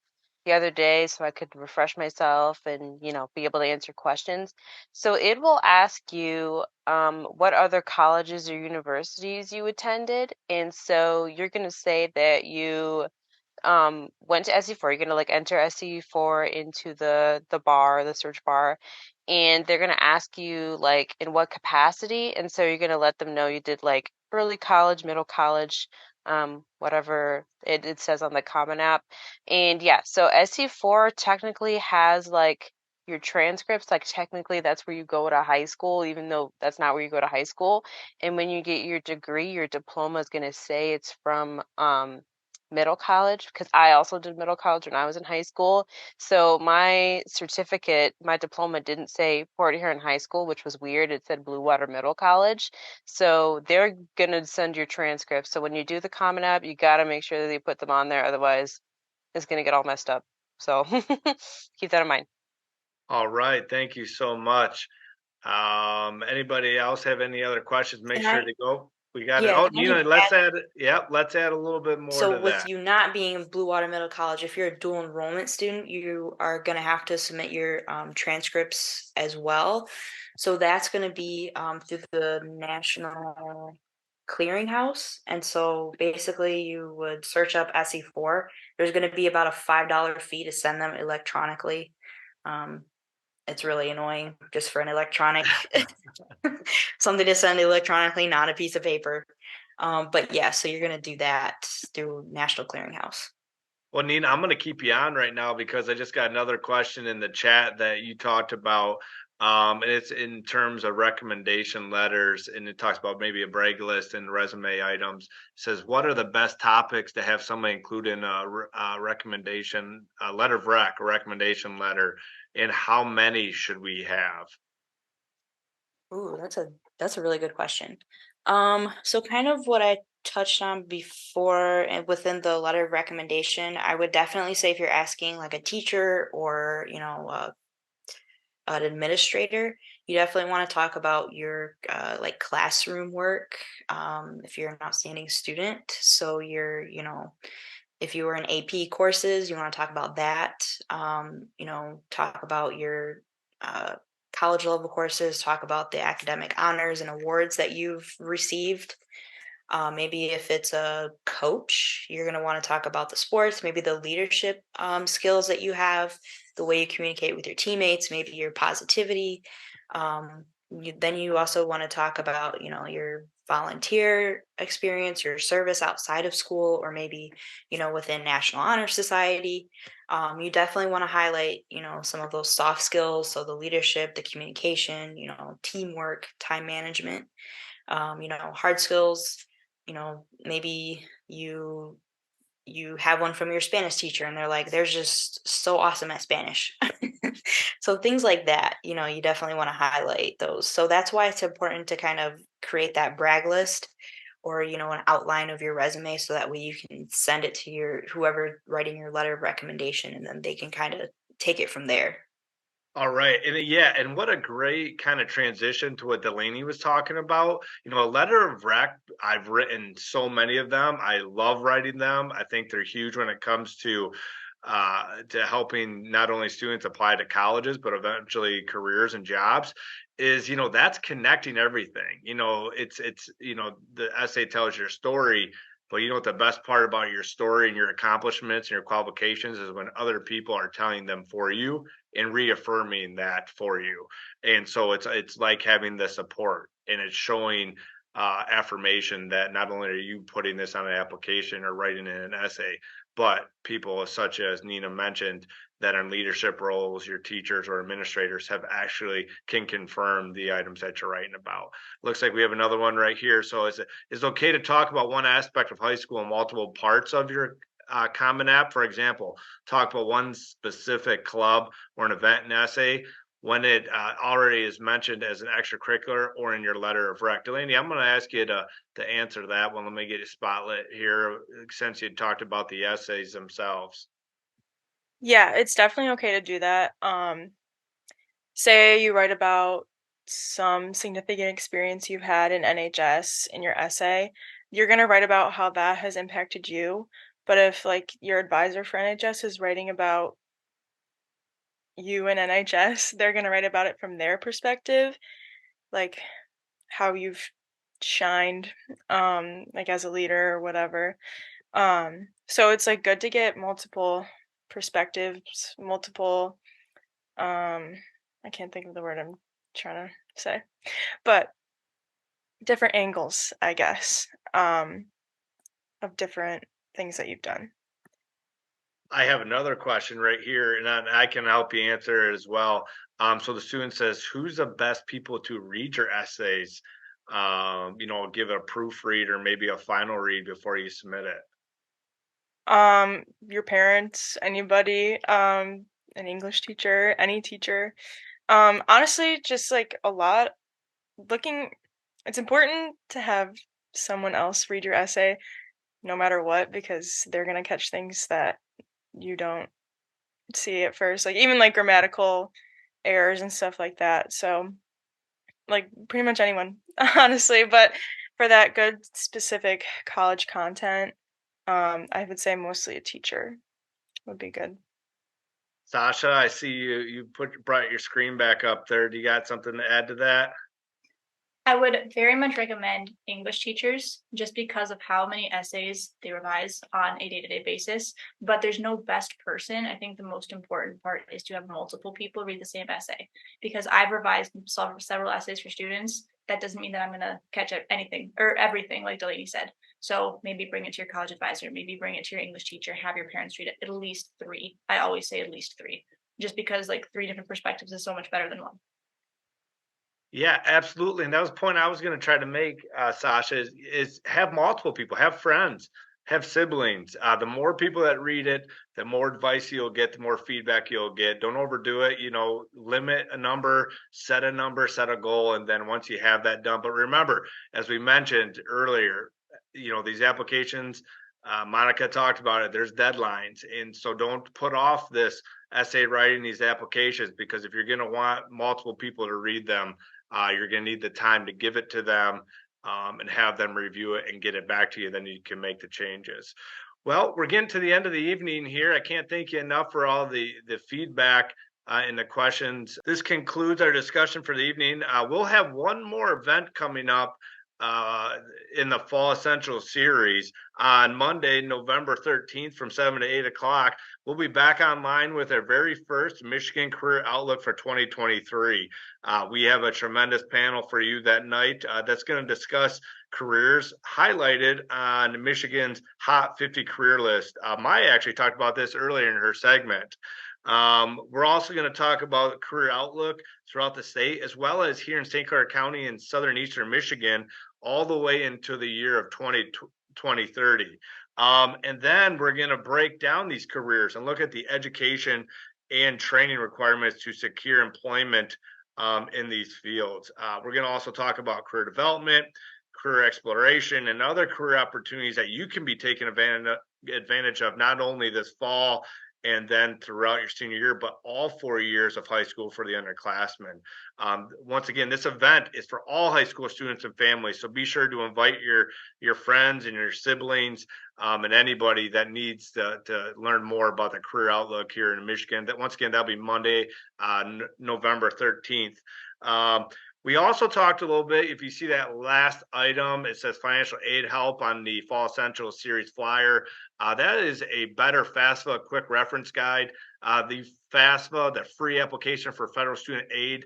the other day so I could refresh myself and, be able to answer questions. So it will ask you what other colleges or universities you attended. And so you're going to say that you went to SE4. You're gonna enter SE4 into the bar, the search bar, and they're gonna ask you in what capacity. And so you're gonna let them know you did early college, middle college, whatever it says on the Common App. And yeah, so SE4 technically has your transcripts. Technically that's where you go to high school, even though that's not where you go to high school. And when you get your degree, your diploma is gonna say it's from middle college, because I also did middle college when I was in high school. So my certificate, my diploma didn't say Port Huron High School, which was weird. It said Blue Water Middle College. So they're going to send your transcripts. So when you do the Common App, you got to make sure that you put them on there. Otherwise, it's going to get all messed up. So keep that in mind. All right. Thank you so much. Anybody else have any other questions? Make sure to go. We got it. Yeah, Oh, can I Nina, just let's add- let's add a little bit more So to with that. you not being Blue Water Middle College, if you're a dual enrollment student, you are going to have to submit your transcripts as well. So that's going to be through the National Clearinghouse. And so basically you would search up SE4. There's going to be about a $5 fee to send them electronically. It's really annoying just for an electronic something to send electronically, not a piece of paper. But yeah, so you're going to do that through National Clearinghouse. Well, Nina, I'm going to keep you on right now because I just got another question in the chat that you talked about. And it's in terms of recommendation letters, and it talks about maybe a brag list and resume items. It says, what are the best topics to have somebody include in a recommendation, a letter of rec, a recommendation letter, and how many should we have? Ooh, that's a really good question. So kind of what I touched on before and within the letter of recommendation, I would definitely say if you're asking like a teacher or an administrator, you definitely want to talk about your like classroom work. If you're an outstanding student, so if you were in AP courses, you want to talk about that. Talk about your college level courses, talk about the academic honors and awards that you've received. Maybe if it's a coach, you're going to want to talk about the sports, maybe the leadership skills that you have, the way you communicate with your teammates, maybe your positivity. Then you also want to talk about, your volunteer experience, your service outside of school, or maybe, within National Honor Society. You definitely want to highlight, some of those soft skills. So the leadership, the communication, teamwork, time management, hard skills, maybe you have one from your Spanish teacher and they're like, they're just so awesome at Spanish. So things like that, you definitely want to highlight those. So that's why it's important to kind of create that brag list or, an outline of your resume so that way you can send it to your whoever writing your letter of recommendation and then they can kind of take it from there. All right. And what a great kind of transition to what Delaney was talking about. A letter of rec, I've written so many of them. I love writing them. I think they're huge when it comes to helping not only students apply to colleges, but eventually careers and jobs. That's connecting everything. The essay tells your story, but what the best part about your story and your accomplishments and your qualifications is when other people are telling them for you and reaffirming that for you. And so it's like having the support, and it's showing affirmation that not only are you putting this on an application or writing in an essay, but people such as Nina mentioned that in leadership roles, your teachers or administrators have actually can confirm the items that you're writing about. Looks like we have another one right here. So is it okay to talk about one aspect of high school and multiple parts of your Common App? For example, talk about one specific club or an event in essay when it already is mentioned as an extracurricular or in your letter of rec. Delaney, I'm going to ask you to answer that one. Let me get a spotlight here since you talked about the essays themselves. Yeah, it's definitely okay to do that. Say you write about some significant experience you've had in NHS in your essay, you're going to write about how that has impacted you. But if like your advisor for NHS is writing about you in NHS, they're going to write about it from their perspective, like how you've shined like as a leader or whatever. So it's like good to get multiple perspectives, multiple I can't think of the word I'm trying to say, but different angles, I guess, of different things that you've done. I have another question right here, and I can help you answer it as well. So the student says, who's the best people to read your essays? Give it a proofread or maybe a final read before you submit it. Your parents, anybody, an English teacher, any teacher. Honestly, just like a lot looking it's important to have someone else read your essay no matter what because they're going to catch things that you don't see at first, like even like grammatical errors and stuff like that. So, like pretty much anyone, honestly, but for that good specific college content, I would say mostly a teacher would be good. Sasha, I see you brought your screen back up there. Do you got something to add to that? I would very much recommend English teachers just because of how many essays they revise on a day-to-day basis. But there's no best person. I think the most important part is to have multiple people read the same essay because I've revised several essays for students. That doesn't mean that I'm going to catch anything or everything, like Delaney said. So maybe bring it to your college advisor, maybe bring it to your English teacher, have your parents read it at least three. I always say at least three, just because like three different perspectives is so much better than one. Yeah, absolutely. And that was the point I was going to try to make, Sasha, is have multiple people, have friends, have siblings. The more people that read it, the more advice you'll get, the more feedback you'll get. Don't overdo it. Limit a number, set a goal. And then once you have that done, but remember, as we mentioned earlier, these applications, Monica talked about it, there's deadlines. And so don't put off this essay writing, these applications, because if you're going to want multiple people to read them, you're going to need the time to give it to them and have them review it and get it back to you. Then you can make the changes. Well, we're getting to the end of the evening here. I can't thank you enough for all the feedback and the questions. This concludes our discussion for the evening. We'll have one more event coming up in the Fall Essentials series on Monday, November 13th from 7 to 8 o'clock. We'll be back online with our very first Michigan Career Outlook for 2023. We have a tremendous panel for you that night that's going to discuss careers highlighted on Michigan's Hot 50 career list. Maya actually talked about this earlier in her segment. We're also going to talk about career outlook throughout the state, as well as here in St. Clair County and southern eastern Michigan, all the way into the year of 2030. And then we're going to break down these careers and look at the education and training requirements to secure employment in these fields. We're going to also talk about career development, career exploration, and other career opportunities that you can be taking advantage of not only this fall and then throughout your senior year, but all 4 years of high school for the underclassmen. Once again, this event is for all high school students and families, so be sure to invite your friends and your siblings, and anybody that needs to learn more about the career outlook here in Michigan. That once again, that'll be Monday, November 13th. We also talked a little bit, if you see that last item, it says financial aid help on the Fall Essentials Series flyer. That is a better FAFSA quick reference guide. The FAFSA, the free application for federal student aid,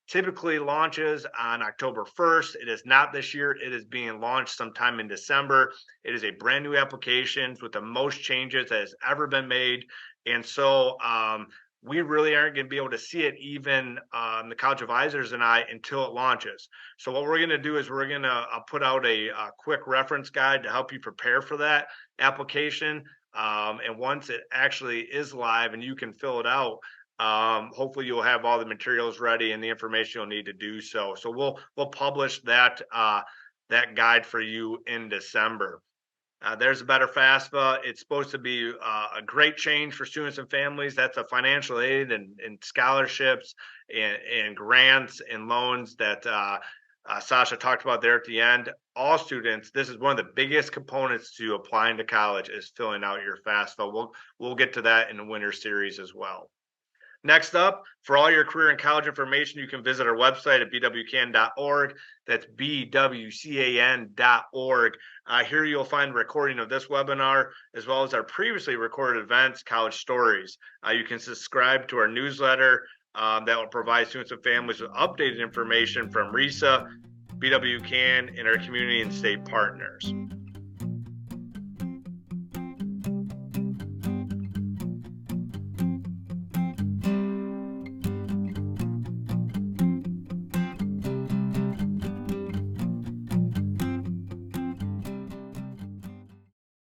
typically launches on October 1st. It is not this year. It is being launched sometime in December. It is a brand new application with the most changes that has ever been made. And so we really aren't going to be able to see it, even the college advisors and I, until it launches. So what we're going to do is we're going to put out a quick reference guide to help you prepare for that application. And once it actually is live and you can fill it out, hopefully you'll have all the materials ready and the information you'll need to do so. So we'll publish that guide for you in December. There's a better FAFSA. It's supposed to be a great change for students and families. That's a financial aid and scholarships and grants and loans that Sasha talked about there at the end. All students, this is one of the biggest components to applying to college, is filling out your FAFSA. We'll get to that in the winter series as well. Next up, for all your career and college information, you can visit our website at bwcan.org. That's bwcan.org. Here you'll find a recording of this webinar, as well as our previously recorded events, College Stories. You can subscribe to our newsletter that will provide students and families with updated information from RESA, BWCAN, and our community and state partners.